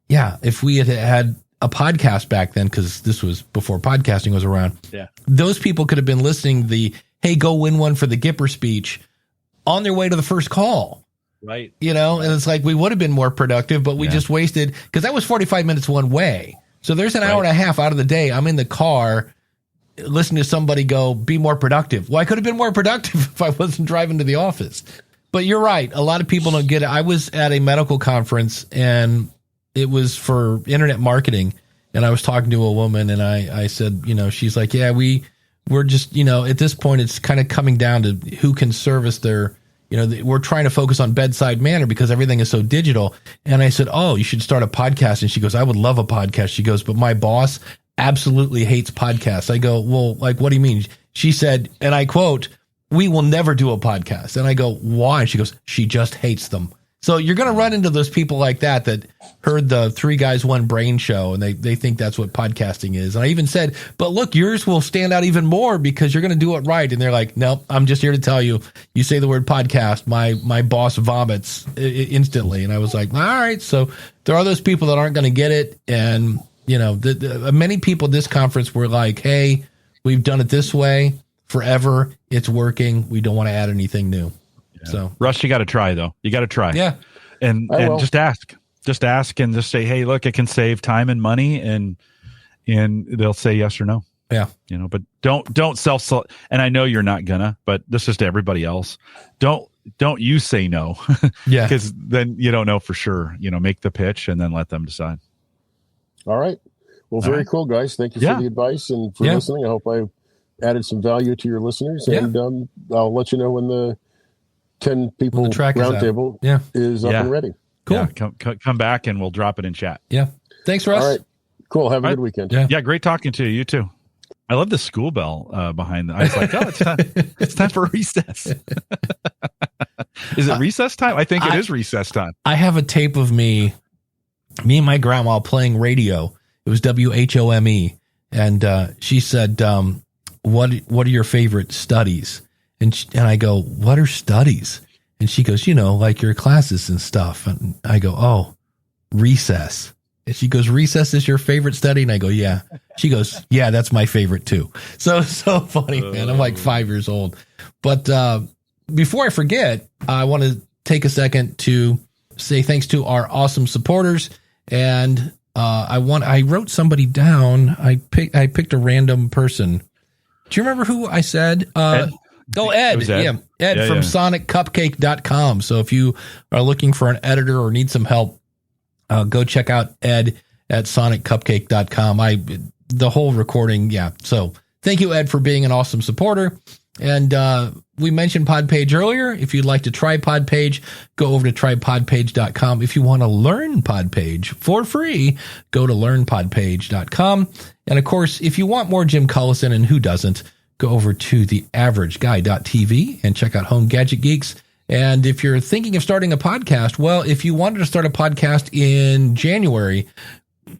yeah, if we had a podcast back then, because this was before podcasting was around. Yeah. Those people could have been listening to the, hey, go win one for the Gipper speech on their way to the first call. Right. And it's like we would have been more productive, but we just wasted, because that was 45 minutes one way. So there's an hour and a half out of the day. I'm in the car listening to somebody go, be more productive. Well, I could have been more productive if I wasn't driving to the office. But you're right. A lot of people don't get it. I was at a medical conference and it was for internet marketing. And I was talking to a woman and I said, she's like, yeah, we're just, at this point, it's kind of coming down to who can service their, we're trying to focus on bedside manner because everything is so digital. And I said, oh, you should start a podcast. And she goes, I would love a podcast. She goes, but my boss absolutely hates podcasts. I go, well, like, what do you mean? She said, and I quote, we will never do a podcast. And I go, why? She goes, she just hates them. So you're going to run into those people like that heard the 3 Guys, 1 Brain show, and they think that's what podcasting is. And I even said, but look, yours will stand out even more because you're going to do it right. And they're like, nope, I'm just here to tell you, you say the word podcast, my boss vomits instantly. And I was like, all right. So there are those people that aren't going to get it. And, many people at this conference were like, hey, we've done it this way forever. It's working. We don't want to add anything new. Yeah. So Russ, you got to try though. You got to try. Yeah. And just ask and just say, hey, look, it can save time and money, and they'll say yes or no. Yeah. But don't self, and I know you're not gonna, but this is to everybody else. Don't you say no. Yeah. Because then you don't know for sure, make the pitch and then let them decide. All right. Well, very cool, guys. Thank you for the advice and for listening. I hope I added some value to your listeners. And I'll let you know when the 10 people roundtable is up and ready. Cool. Yeah, come back and we'll drop it in chat. Yeah. Thanks, Russ. All right. Cool. Have a good weekend. Yeah. Great talking to you. You too. I love the school bell behind. I was like, oh, it's time for recess. Is it recess time? I think it is recess time. I have a tape of me and my grandma playing radio. It was WHOME. And she said, what are your favorite studies? And I go, what are studies? And she goes, like your classes and stuff. And I go, oh, recess. And she goes, recess is your favorite study? And I go, yeah. She goes, yeah, that's my favorite too. So funny, man. I'm like 5 years old. But before I forget, I want to take a second to say thanks to our awesome supporters. And I wrote somebody down. I picked a random person. Do you remember who I said? Ed. Oh, Ed. Ed from SonicCupcake.com. So if you are looking for an editor or need some help, go check out Ed at SonicCupcake.com. The whole recording. Yeah. So thank you, Ed, for being an awesome supporter. And we mentioned Podpage earlier. If you'd like to try Podpage, go over to trypodpage.com. If you want to learn Podpage for free, go to learnpodpage.com. And of course, if you want more Jim Collison, and who doesn't, go over to theaverageguy.tv and check out Home Gadget Geeks. And if you're thinking of starting a podcast, well, if you wanted to start a podcast in January,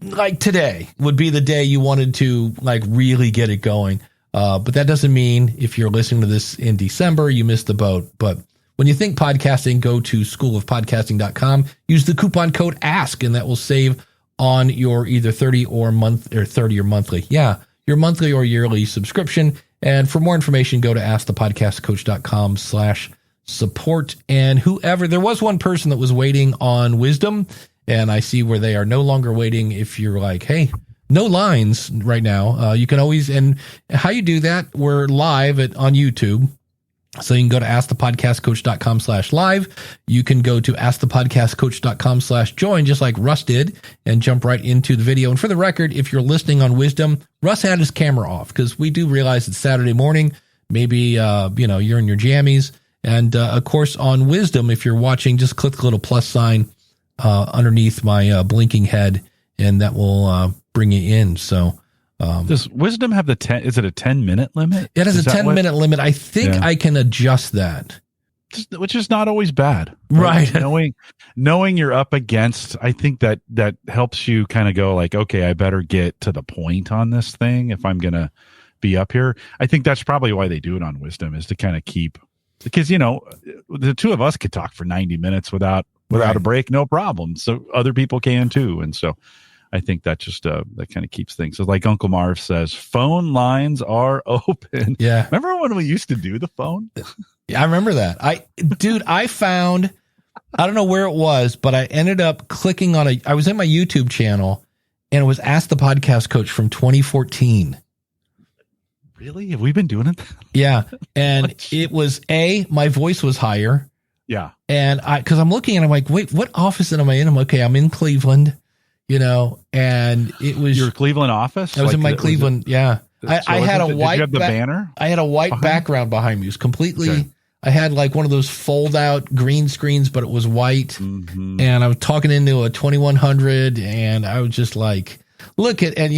like today would be the day you wanted to like really get it going. But that doesn't mean if you're listening to this in December, you missed the boat. But when you think podcasting, go to schoolofpodcasting.com, use the coupon code ASK, and that will save on your either 30 or monthly. Yeah, your monthly or yearly subscription. And for more information, go to askthepodcastcoach.com/support. And whoever, there was one person that was waiting on Wisdom, and I see where they are no longer waiting. If you're like, hey, no lines right now, you can always, and how you do that, we're live on YouTube. So you can go to askthepodcastcoach.com/live. You can go to askthepodcastcoach.com/join, just like Russ did, and jump right into the video. And for the record, if you're listening on Wisdom, Russ had his camera off because we do realize it's Saturday morning. Maybe, you're in your jammies. And of course, on Wisdom, if you're watching, just click the little plus sign underneath my blinking head, and that will bring you in. So, does Wisdom have is it a 10-minute limit? It has a 10-minute limit. I think I can adjust that. Which is not always bad. Right. Knowing you're up against, I think that helps you kind of go like, okay, I better get to the point on this thing if I'm going to be up here. I think that's probably why they do it on Wisdom, is to kind of keep, because, the two of us could talk for 90 minutes without a break, no problem. So other people can too. And so I think that just that kind of keeps things. So like Uncle Marv says, phone lines are open. Yeah. Remember when we used to do the phone? Yeah, I remember that. I found, I don't know where it was, but I ended up clicking on I was in my YouTube channel, and it was Ask the Podcast Coach from 2014. Really? Have we been doing it? Yeah. And it was my voice was higher. Yeah. And because I'm looking and I'm like, wait, what office am I in? I'm in Cleveland. And it was your Cleveland office. I was in my Cleveland. Yeah. I had a white, did you have the banner? I had a white background behind me. It was completely, okay. I had like one of those fold out green screens, but it was white. Mm-hmm. And I was talking into a 2100, and I was just like, look at, and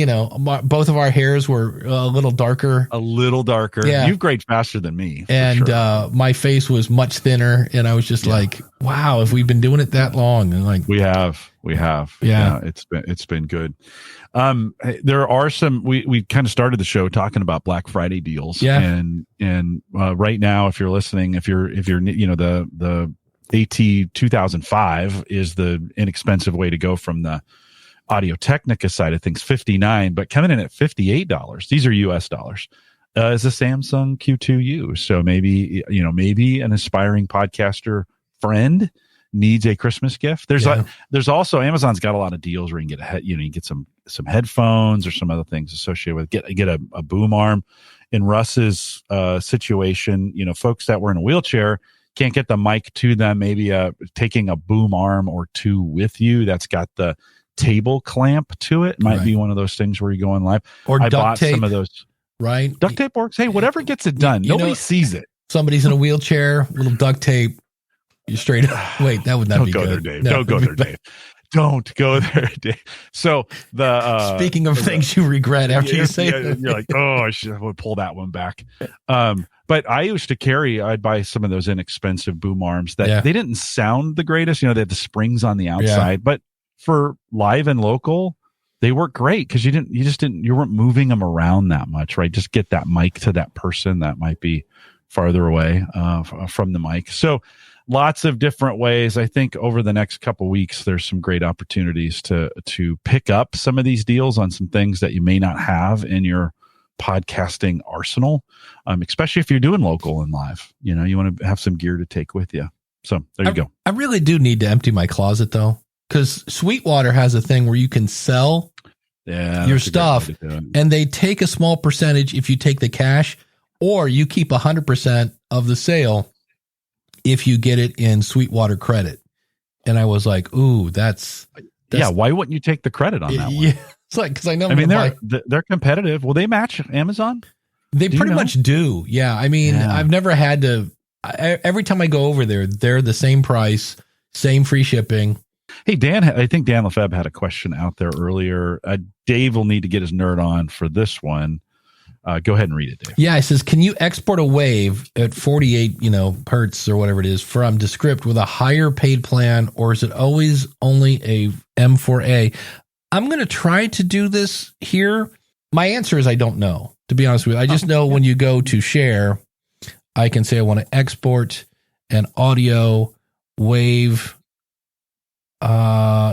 both of our hairs were a little darker. Yeah. You've grayed faster than me. And my face was much thinner, and I was just like, wow, have we been doing it that long? And like, we have. Yeah. It's been good. There are some, we kind of started the show talking about Black Friday deals. Yeah. And right now, if you're listening, if you're, the AT 2005 is the inexpensive way to go from the Audio Technica side of things, $59, but coming in at $58. These are US dollars. Is a Samsung Q2u. So maybe an aspiring podcaster friend needs a Christmas gift. There's also, Amazon's got a lot of deals where you can get some headphones or some other things associated with get a boom arm. In Russ's situation, folks that were in a wheelchair can't get the mic to them. Maybe taking a boom arm or two with you that's got the table clamp to it. Might Right. be one of those things where you go on live. Or I duct bought tape, some of those. right? Duct tape works. Hey, whatever gets it done. You Nobody know- sees it. Somebody's in a wheelchair, little duct tape. You straight up. Wait, that would not Don't be go good. there, Dave. No, Don't go there, Dave. Don't go there, Dave. So the Speaking of things you regret after you say you're like, oh, I should pull that one back. But I used to I'd buy some of those inexpensive boom arms that they didn't sound the greatest. They had the springs on the outside, but for live and local, they work great because you weren't moving them around that much, right? Just get that mic to that person that might be farther away from the mic. So lots of different ways. I think over the next couple of weeks, there's some great opportunities to pick up some of these deals on some things that you may not have in your podcasting arsenal, especially if you're doing local and live. You want to have some gear to take with you. So there you go. I really do need to empty my closet though, because Sweetwater has a thing where you can sell your stuff and they take a small percentage if you take the cash, or you keep 100% of the sale if you get it in Sweetwater credit. And I was like, ooh, that's why wouldn't you take the credit on that one? Yeah. It's like, because I know, they're competitive. Will they match Amazon? They pretty much do. Yeah. I mean, I've never had to, every time I go over there, they're the same price, same free shipping. Hey, Dan, I think Dan Lefebvre had a question out there earlier. Dave will need to get his nerd on for this one. Go ahead and read it, Dave. Yeah, it says, can you export a wave at 48, hertz or whatever it is from Descript with a higher paid plan, or is it always only a M4A? I'm going to try to do this here. My answer is I don't know, to be honest with you. I just know when you go to share, I can say I want to export an audio wave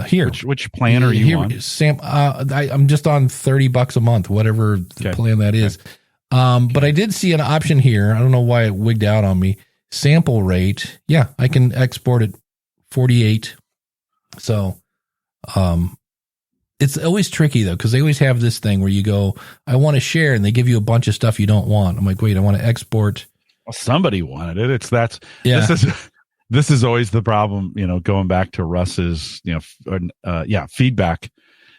here. Which plan are you on? Sam, I'm just on $30 a month, whatever the plan that is. But I did see an option here. I don't know why it wigged out on me. Sample rate. Yeah, I can export at 48. So, it's always tricky though, because they always have this thing where you go, I want to share, and they give you a bunch of stuff you don't want. I'm like, wait, I want to export. Well, somebody wanted it. This is always the problem, going back to Russ's, feedback.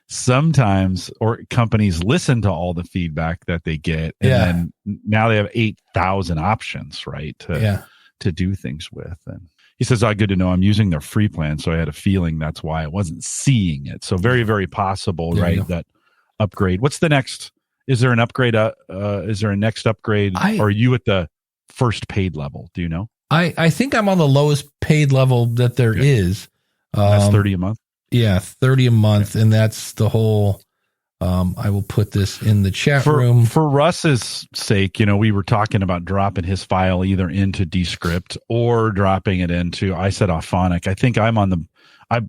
Sometimes companies listen to all the feedback that they get, and then now they have 8,000 options, right? To do things with. And he says, good to know I'm using their free plan. So I had a feeling that's why I wasn't seeing it. So very, very possible, right? That upgrade. What's the next? Is there an upgrade? Is there a next upgrade? Or are you at the first paid level? Do you know? I think I'm on the lowest paid level that there is. That's $30 a month. Yeah, $30 a month, and that's the whole. I will put this in the chat room for Russ's sake. We were talking about dropping his file either into Descript or dropping it into. I said Auphonic. I think I'm on the.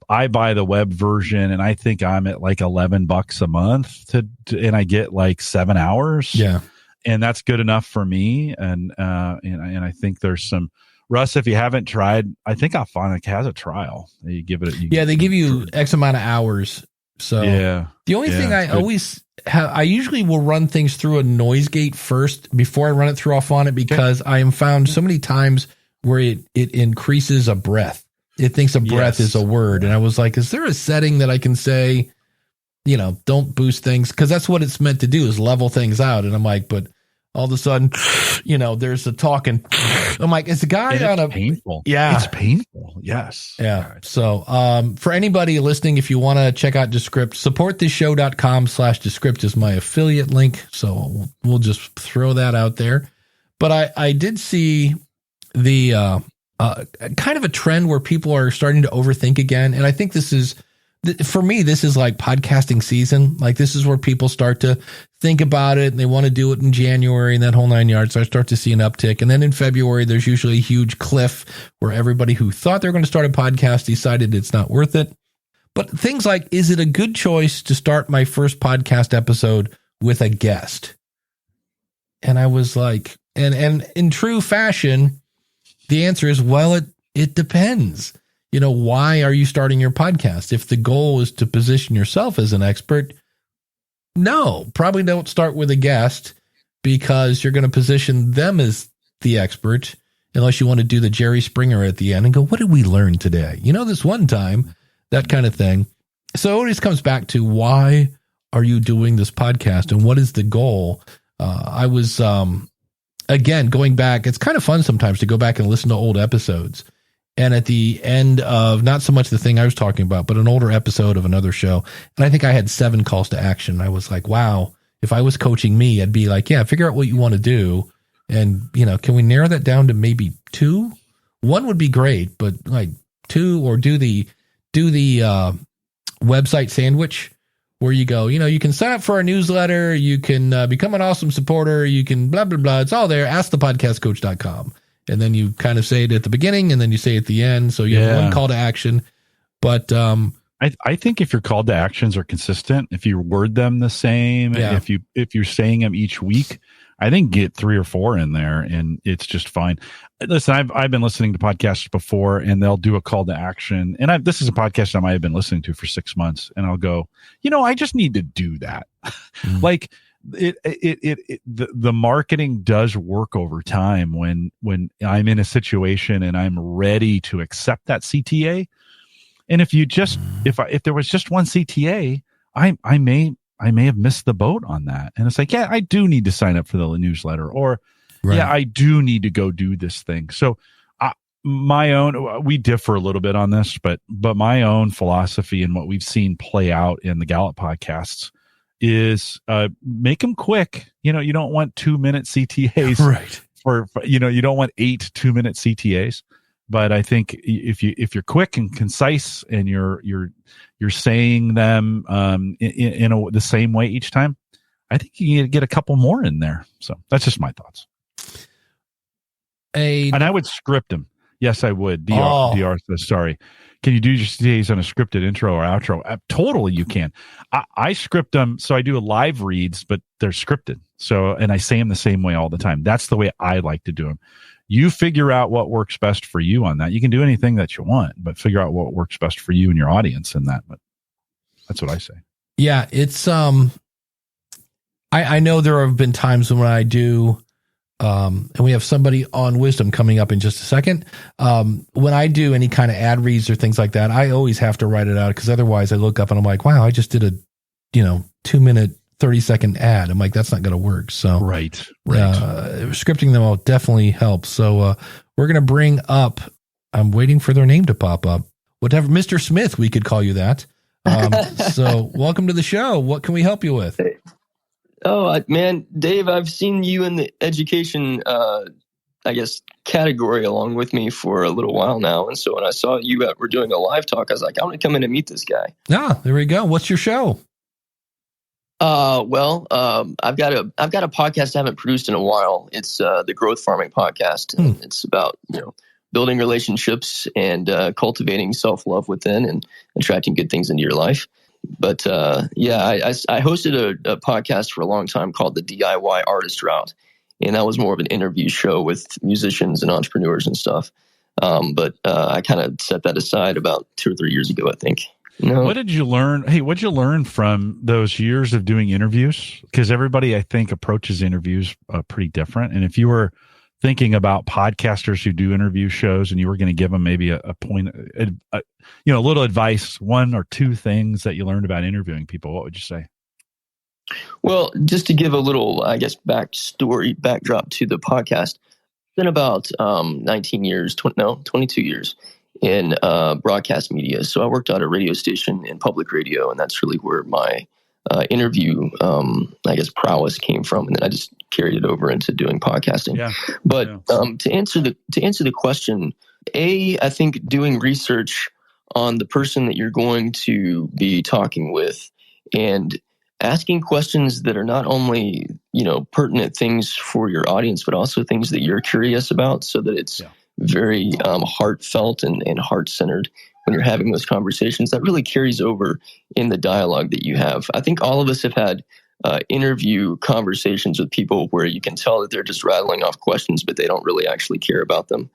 I buy the web version, and I think I'm at like $11 a month and I get like 7 hours. Yeah, and that's good enough for me. And I think there's some. Russ, if you haven't tried, I think Auphonic has a trial. You give it. They give you X amount of hours. So the only thing I always have, I usually will run things through a noise gate first before I run it through Auphonic, because I am found so many times where it increases a breath. It thinks a breath is a word. And I was like, is there a setting that I can say, don't boost things? Because that's what it's meant to do, is level things out. And I'm like, but all of a sudden, there's a talking. I'm like, it's a guy on a painful. Yeah. It's painful. Yes. Yeah. So, for anybody listening, if you want to check out Descript, supportthishow.com/Descript is my affiliate link. So we'll just throw that out there. But I did see the, kind of a trend where people are starting to overthink again. And I think this is, for me, this is like podcasting season. Like, this is where people start to think about it, and they want to do it in January and that whole 9 yards. So I start to see an uptick. And then in February, there's usually a huge cliff where everybody who thought they were going to start a podcast decided it's not worth it. But things like, is it a good choice to start my first podcast episode with a guest? And I was like, and in true fashion, the answer is, well, it depends. Why are you starting your podcast? If the goal is to position yourself as an expert, no, probably don't start with a guest, because you're going to position them as the expert, unless you want to do the Jerry Springer at the end and go, what did we learn today? This one time, that kind of thing. So it always comes back to, why are you doing this podcast and what is the goal? I was, again, going back, it's kind of fun sometimes to go back and listen to old episodes. And at the end of, not so much the thing I was talking about, but an older episode of another show. And I think I had 7 calls to action. I was like, wow, if I was coaching me, I'd be like, yeah, figure out what you want to do. And, can we narrow that down to maybe 2? 1 would be great, but like 2, or do the website sandwich where you go, you can sign up for our newsletter. You can become an awesome supporter. You can blah, blah, blah. It's all there. AskThePodcastCoach.com. And then you kind of say it at the beginning and then you say it at the end. So you have one call to action. But I think if your call to actions are consistent, if you word them the same, if you're saying them each week, I think get 3 or 4 in there and it's just fine. Listen, I've been listening to podcasts before and they'll do a call to action. And this is a podcast I might have been listening to for 6 months. And I'll go, I just need to do that. Like the marketing does work over time when I'm in a situation and I'm ready to accept that CTA. And if there was just one CTA, I may have missed the boat on that. And it's like, yeah, I do need to sign up for the newsletter, or yeah, I do need to go do this thing. So we differ a little bit on this, but my own philosophy and what we've seen play out in the Gallup podcasts is make them quick. You don't want 2-minute CTAs, right? For you don't want 8 2-minute CTAs. But I think if you're quick and concise and you're saying them in the same way each time, I think you can get a couple more in there. So that's just my thoughts. And I would script them. Yes, I would. DR says, sorry. Can you do your CTAs on a scripted intro or outro? Totally, you can. I script them, so I do live reads, but they're scripted. So, and I say them the same way all the time. That's the way I like to do them. You figure out what works best for you on that. You can do anything that you want, but figure out what works best for you and your audience in that. But that's what I say. Yeah, it's I know there have been times when I do. And we have somebody on Wisdom coming up in just a second. When I do any kind of ad reads or things like that, I always have to write it out, because otherwise I look up and I'm like, wow, I just did a 2-minute, 30-second ad. I'm like, that's not going to work. So right. Scripting them all definitely helps. So we're going to bring up, I'm waiting for their name to pop up. Whatever, Mr. Smith, we could call you that. So welcome to the show. What can we help you with? Oh, man, Dave, I've seen you in the education, category along with me for a little while now. And so when I saw you were doing a live talk, I was like, I want to come in and meet this guy. There we go. What's your show? I've got a podcast I haven't produced in a while. It's the Growth Farming Podcast. It's about, building relationships and cultivating self-love within and attracting good things into your life. But I hosted a podcast for a long time called the DIY Artist Route, and that was more of an interview show with musicians and entrepreneurs and stuff. But I kind of set that aside about 2 or 3 years ago, I think. What did you learn? Hey, what did you learn from those years of doing interviews? Because everybody, I think, approaches interviews pretty different. And if you were thinking about podcasters who do interview shows and you were going to give them maybe a point, a little advice, 1 or 2 things that you learned about interviewing people, what would you say? Well, just to give a little, backdrop to the podcast, it's been about 22 years in broadcast media. So I worked at a radio station in public radio, and that's really where my interview, prowess came from. And then I just carried it over into doing podcasting. Yeah. But to answer the question, I think doing research on the person that you're going to be talking with and asking questions that are not only, pertinent things for your audience, but also things that you're curious about, so that it's very heartfelt and heart-centered when you're having those conversations. That really carries over in the dialogue that you have. I think all of us have had interview conversations with people where you can tell that they're just rattling off questions, but they don't really actually care about them.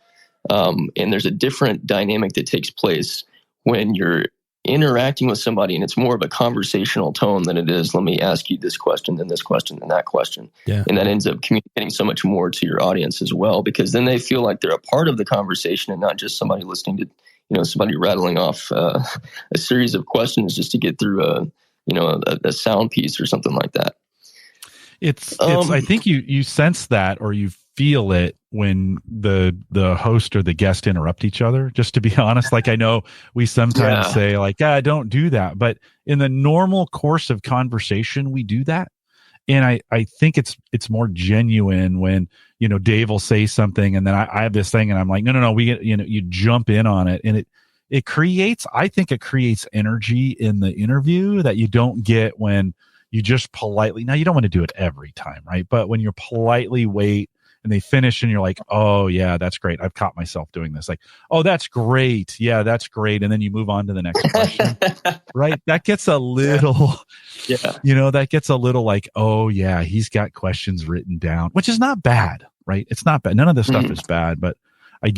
And there's a different dynamic that takes place when you're interacting with somebody, and it's more of a conversational tone than it is, let me ask you this question, then this question, then that question. Yeah. And that ends up communicating so much more to your audience as well, because then they feel like they're a part of the conversation and not just somebody listening to somebody rattling off a series of questions just to get through a sound piece or something like that. It's I think you sense that, or you feel it when the host or the guest interrupt each other, just to be honest. Like, I know we sometimes say like, don't do that, but in the normal course of conversation, we do that. And I think it's more genuine when, Dave will say something and then I have this thing and I'm like, no, we get, you jump in on it, and it creates energy in the interview that you don't get when you just politely, now you don't want to do it every time, right? But when you politely wait and they finish and you're like, oh yeah, that's great. I've caught myself doing this. Like, oh, that's great. Yeah, that's great. And then you move on to the next question, right? That gets a little, that gets a little like, oh yeah, he's got questions written down, which is not bad, right? It's not bad. None of this stuff is bad, but I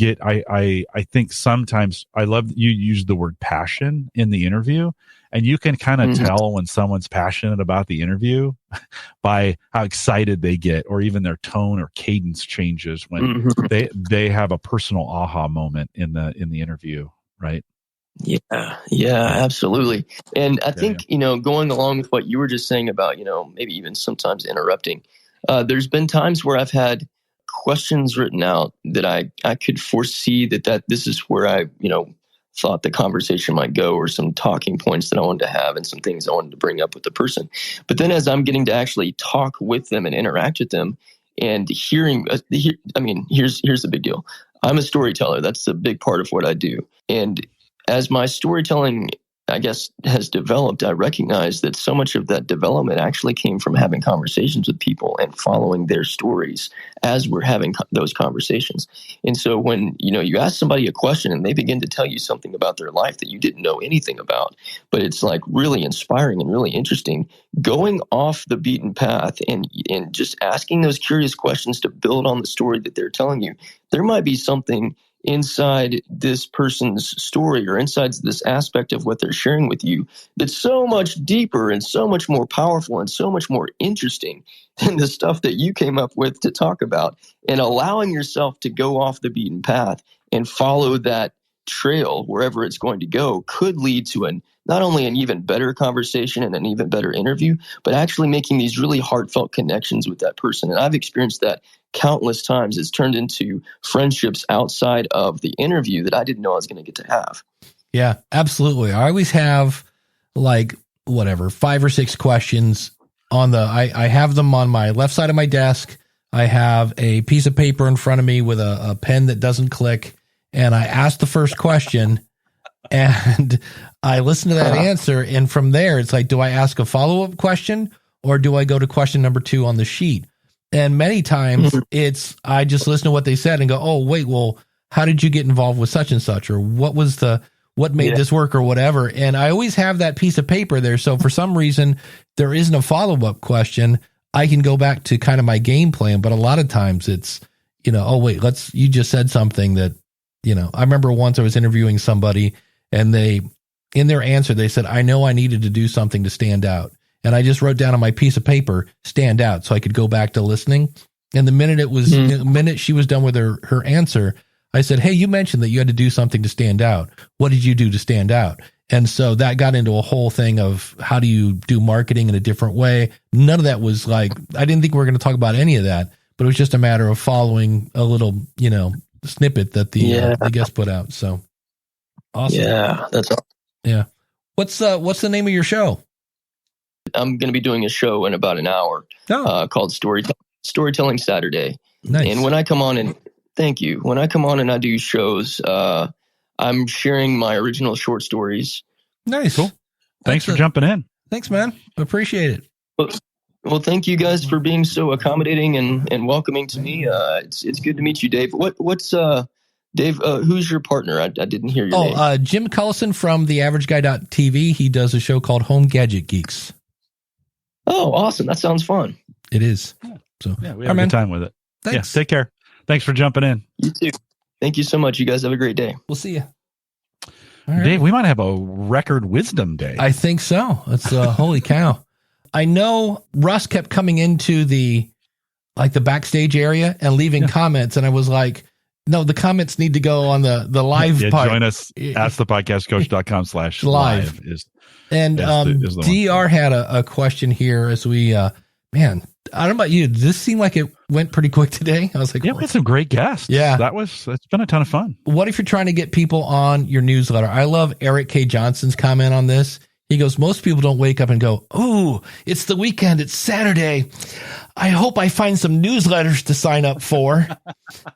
think sometimes I love you use the word passion in the interview, and you can kind of tell when someone's passionate about the interview by how excited they get, or even their tone or cadence changes when they have a personal aha moment in the interview, right? Yeah, absolutely. And I think, going along with what you were just saying about, maybe even sometimes interrupting, there's been times where I've had questions written out that I could foresee that this is where I, thought the conversation might go, or some talking points that I wanted to have and some things I wanted to bring up with the person. But then as I'm getting to actually talk with them and interact with them and hearing, here's the big deal. I'm a storyteller. That's a big part of what I do. And as my storytelling, I guess, has developed, I recognize that so much of that development actually came from having conversations with people and following their stories as we're having those conversations. And so when, you ask somebody a question and they begin to tell you something about their life that you didn't know anything about, but it's like really inspiring and really interesting, going off the beaten path and just asking those curious questions to build on the story that they're telling you, there might be something inside this person's story or inside this aspect of what they're sharing with you that's so much deeper and so much more powerful and so much more interesting than the stuff that you came up with to talk about. And allowing yourself to go off the beaten path and follow that trail wherever it's going to go could lead to not only an even better conversation and an even better interview, but actually making these really heartfelt connections with that person. And I've experienced that countless times. It's turned into friendships outside of the interview that I didn't know I was going to get to have. Yeah, absolutely. I always have 5 or 6 questions on I have them on my left side of my desk. I have a piece of paper in front of me with a pen that doesn't click. And I ask the first question and I listen to that answer. And from there, it's like, do I ask a follow-up question or do I go to question number 2 on the sheet? And many times I just listen to what they said and go, oh, wait, well, how did you get involved with such and such? Or what made this work or whatever? And I always have that piece of paper there. So for some reason, there isn't a follow-up question. I can go back to kind of my game plan. But a lot of times it's, oh, wait, you just said something that, I remember once I was interviewing somebody and in their answer, they said, I know I needed to do something to stand out. And I just wrote down on my piece of paper, stand out, so I could go back to listening. And the minute she was done with her answer, I said, hey, you mentioned that you had to do something to stand out. What did you do to stand out? And so that got into a whole thing of how do you do marketing in a different way? None of that was I didn't think we were going to talk about any of that, but it was just a matter of following a little, snippet that the guest put out. So awesome. Yeah, that's awesome. Yeah. What's the name of your show? I'm going to be doing a show in about an hour called Storytelling Saturday. Nice. And when I come on and I do shows, I'm sharing my original short stories. Nice. Cool. Thanks for jumping in. Thanks, man. Appreciate it. Well, thank you guys for being so accommodating and welcoming to me. It's good to meet you, Dave. What's Dave? Who's your partner? I didn't hear your name. Jim Collison from TheAverageGuy.tv. He does a show called Home Gadget Geeks. Oh, awesome! That sounds fun. It is. So we have a good time with it. Thanks. Yeah, take care. Thanks for jumping in. You too. Thank you so much. You guys have a great day. We'll see you. Right. Dave, we might have a record wisdom day. I think so. It's holy cow. I know Russ kept coming into the backstage area and leaving comments. And I was like, No, the comments need to go on the live part. Join us. AskThePodcastCoach.com/live is. And DR had a question here as we, man, I don't know about you. Does this seem like it went pretty quick today? I was like, yeah, we had some great guests. Yeah. It's been a ton of fun. What if you're trying to get people on your newsletter? I love Eric K. Johnson's comment on this. He goes, most people don't wake up and go, oh, it's the weekend. It's Saturday. I hope I find some newsletters to sign up for.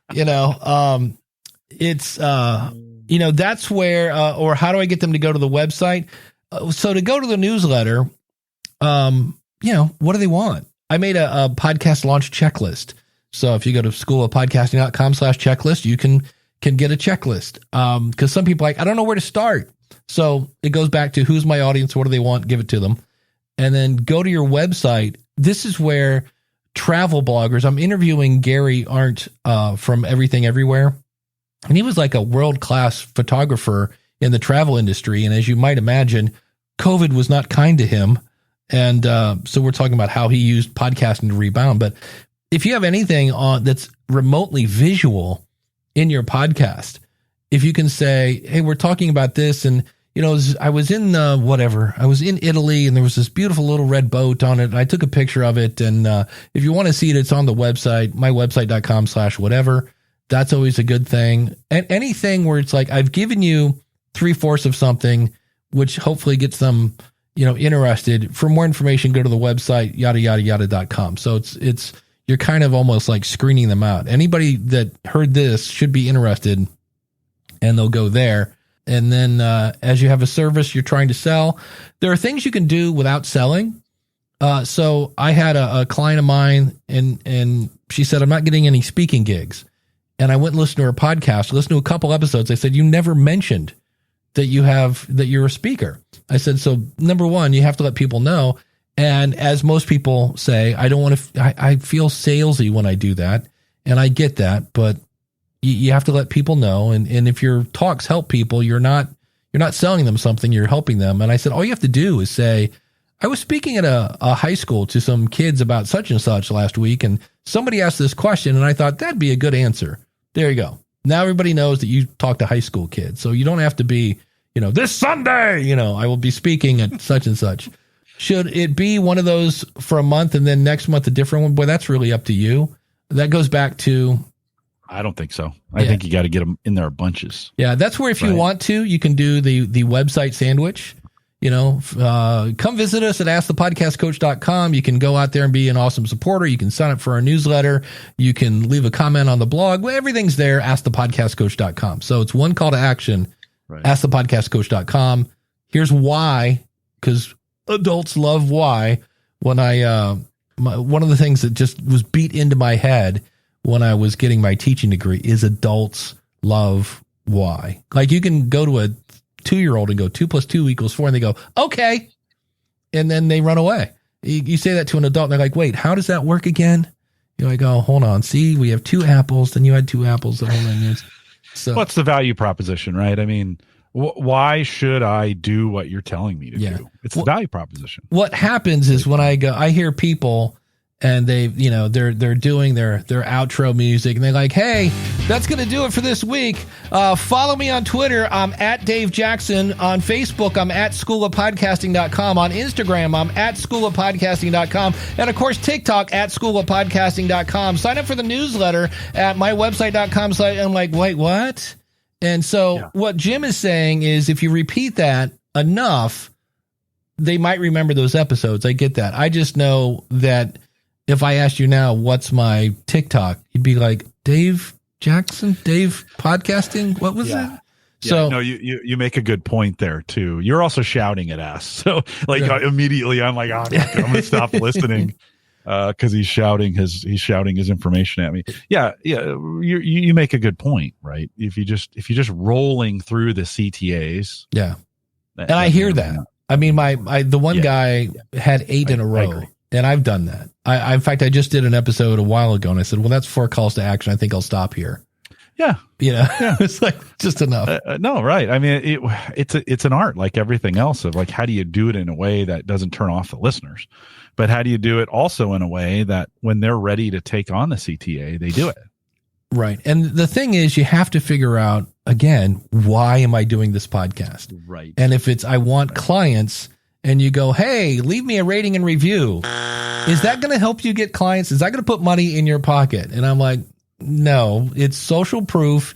It's, that's where, or how do I get them to go to the website? So to go to the newsletter, what do they want? I made a podcast launch checklist. So if you go to schoolofpodcasting.com/checklist, you can get a checklist. Cause some people I don't know where to start. So it goes back to who's my audience? What do they want? Give it to them. And then go to your website. This is where travel bloggers, I'm interviewing Gary Arndt, from Everything Everywhere. And he was like a world-class photographer in the travel industry. And as you might imagine, COVID was not kind to him. And so we're talking about how he used podcasting to rebound. But if you have anything on that's remotely visual in your podcast, if you can say, hey, we're talking about this. And, I was in I was in Italy and there was this beautiful little red boat on it. And I took a picture of it. And if you want to see it, it's on the website, mywebsite.com/whatever. That's always a good thing. And anything where it's like, I've given you 3/4 of something, which hopefully gets them, interested. For more information, go to the website, yada.com. So it's, you're kind of almost like screening them out. Anybody that heard this should be interested and they'll go there. And then, as you have a service you're trying to sell, there are things you can do without selling. So I had a client of mine and she said, I'm not getting any speaking gigs. And I went and listened to her podcast, listened to a couple episodes. I said, you never mentioned that you're a speaker. I said, so number one, you have to let people know. And as most people say, I don't want to, I feel salesy when I do that. And I get that, but you have to let people know. And if your talks help people, you're not selling them something, you're helping them. And I said, all you have to do is say, I was speaking at a high school to some kids about such and such last week. And somebody asked this question and I thought that'd be a good answer. There you go. Now everybody knows that you talk to high school kids. So you don't have to be, this Sunday, I will be speaking at such and such. Should it be one of those for a month and then next month a different one? Boy, that's really up to you. That goes back to, I don't think so. I think you got to get them in there bunches. Yeah, that's where if you want to, you can do the website sandwich. Come visit us at AskThePodcastCoach.com. You can go out there and be an awesome supporter. You can sign up for our newsletter. You can leave a comment on the blog. Well, everything's there, AskThePodcastCoach.com. So it's one call to action, AskThePodcastCoach.com. Here's why, because adults love why. When one of the things that just was beat into my head when I was getting my teaching degree is adults love why. Like you can go to a 2-year-old and go 2 + 2 = 4 and they go, okay. And then they run away. You say that to an adult and they're like, wait, how does that work again? You're like, oh, hold on. See, we have 2 apples. Then you had 2 apples. The whole thing is. So what's the value proposition, right? I mean, why should I do what you're telling me to do? It's the value proposition. What happens is when I hear people and they're doing their outro music and they're like, hey, that's going to do it for this week. Follow me on Twitter. I'm at Dave Jackson. On Facebook, I'm at schoolofpodcasting.com. On Instagram, I'm at schoolofpodcasting.com. And of course, TikTok at schoolofpodcasting.com. Sign up for the newsletter at mywebsite.com. I'm like, wait, what? And so what Jim is saying is if you repeat that enough, they might remember those episodes. I get that. I just know that if I asked you now, what's my TikTok, you'd be like, Dave Jackson, Dave Podcasting. What was that? So no, you make a good point there too. You're also shouting at us. So immediately I'm like, I'm going to stop listening. Cause he's shouting his information at me. Yeah. You make a good point, right? If you just rolling through the CTAs. Yeah. And I hear that. I mean, the one guy had 8 in a row. And I've done that. In fact, I just did an episode a while ago and I said, well, that's 4 calls to action. I think I'll stop here. Yeah. It's like just enough. No, right. I mean, it's an art like everything else of like, how do you do it in a way that doesn't turn off the listeners? But how do you do it also in a way that when they're ready to take on the CTA, they do it? Right. And the thing is, you have to figure out, again, why am I doing this podcast? Right. And if it's I want clients, and you go, hey, leave me a rating and review, is that going to help you get clients? Is that going to put money in your pocket? And I'm like, no, it's social proof.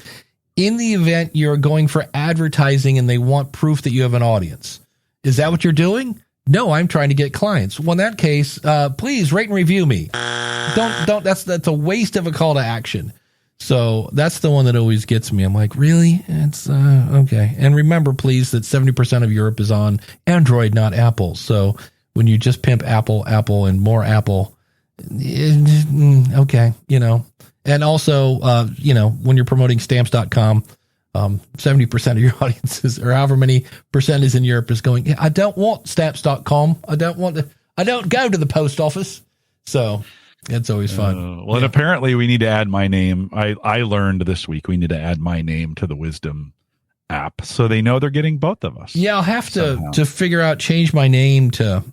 In the event you're going for advertising and they want proof that you have an audience. Is that what you're doing? No, I'm trying to get clients. Well, in that case, please rate and review me. Don't. That's a waste of a call to action. So that's the one that always gets me. I'm like, really? It's okay. And remember, please, that 70% of Europe is on Android, not Apple. So when you just pimp Apple, and more Apple, okay, And also, when you're promoting stamps.com, 70% of your audiences, or however many percent is in Europe, is going, I don't want stamps.com. I don't go to the post office. So it's always fun. And apparently we need to add my name. I learned this week we need to add my name to the Wisdom app so they know they're getting both of us. Yeah, I'll have to figure out, change my name to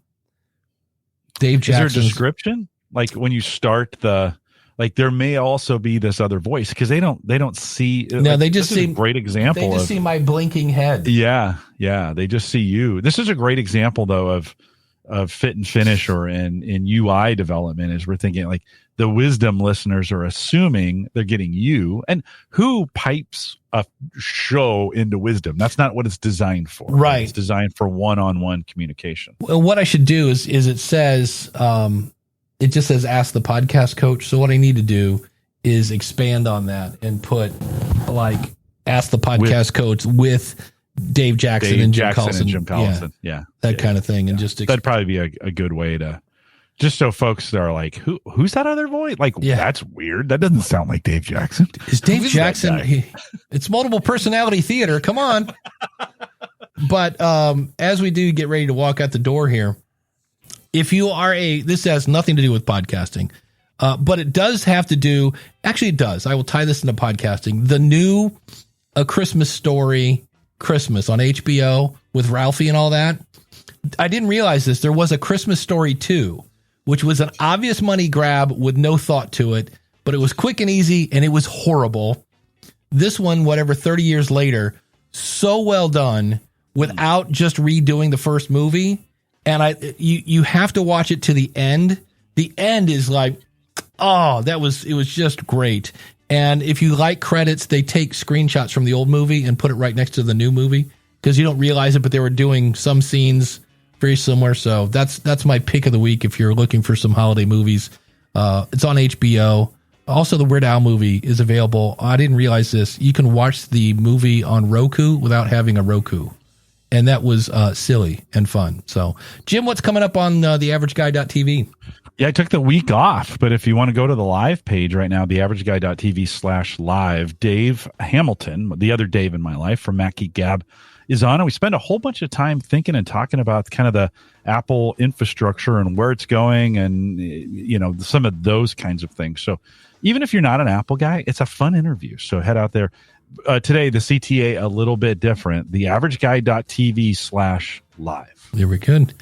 Dave Jackson. Is there a description? Like when you start there may also be this other voice because they don't see. No, they just see a great example. They just see my blinking head. Yeah. They just see you. This is a great example though of fit and finish or in UI development, is we're thinking like the Wisdom listeners are assuming they're getting you, and who pipes a show into Wisdom? That's not what it's designed for. Right. It's designed for one-on-one communication. Well, what I should do is it says, it just says ask the podcast coach. So what I need to do is expand on that and put like ask the podcast coach with Dave Jackson and Jim Collison. Yeah. That kind of thing. And just that'd probably be a good way to, just so folks are like, who's that other voice? Like, that's weird. That doesn't sound like Dave Jackson. Is Dave Jackson? It's multiple personality theater. Come on. But as we do get ready to walk out the door here, if you are this has nothing to do with podcasting, but it does have to do, actually it does. I will tie this into podcasting. The new A Christmas Story Christmas on HBO with Ralphie and all that. I didn't realize this. There was A Christmas Story 2, which was an obvious money grab with no thought to it, but it was quick and easy and it was horrible. This one, 30 years later, so well done without just redoing the first movie. And you have to watch it to the end. The end is like, it was just great. And if you like credits, they take screenshots from the old movie and put it right next to the new movie because you don't realize it, but they were doing some scenes very similar. So that's my pick of the week if you're looking for some holiday movies. It's on HBO. Also, the Weird Al movie is available. I didn't realize this. You can watch the movie on Roku without having a Roku. And that was silly and fun. So, Jim, what's coming up on theaverageguy.tv? Yeah, I took the week off, but if you want to go to the live page right now, theaverageguy.tv/live, Dave Hamilton, the other Dave in my life from Mackie Gab, is on. And we spend a whole bunch of time thinking and talking about kind of the Apple infrastructure and where it's going and, some of those kinds of things. So even if you're not an Apple guy, it's a fun interview. So head out there. Today, the CTA a little bit different. theaverageguy.tv/live. Very good.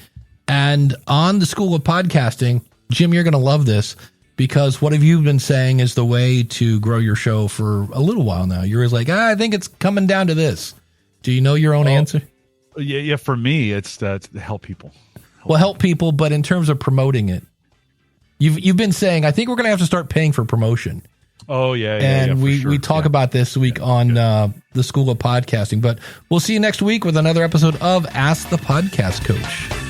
And on the School of Podcasting, Jim, you're going to love this because what have you been saying is the way to grow your show for a little while now? You're always like, I think it's coming down to this. Do you know your own answer? Yeah. For me, it's to help people. Help people, but in terms of promoting it, you've been saying, I think we're going to have to start paying for promotion. Oh, yeah. And we talk about this week on the School of Podcasting. But we'll see you next week with another episode of Ask the Podcast Coach.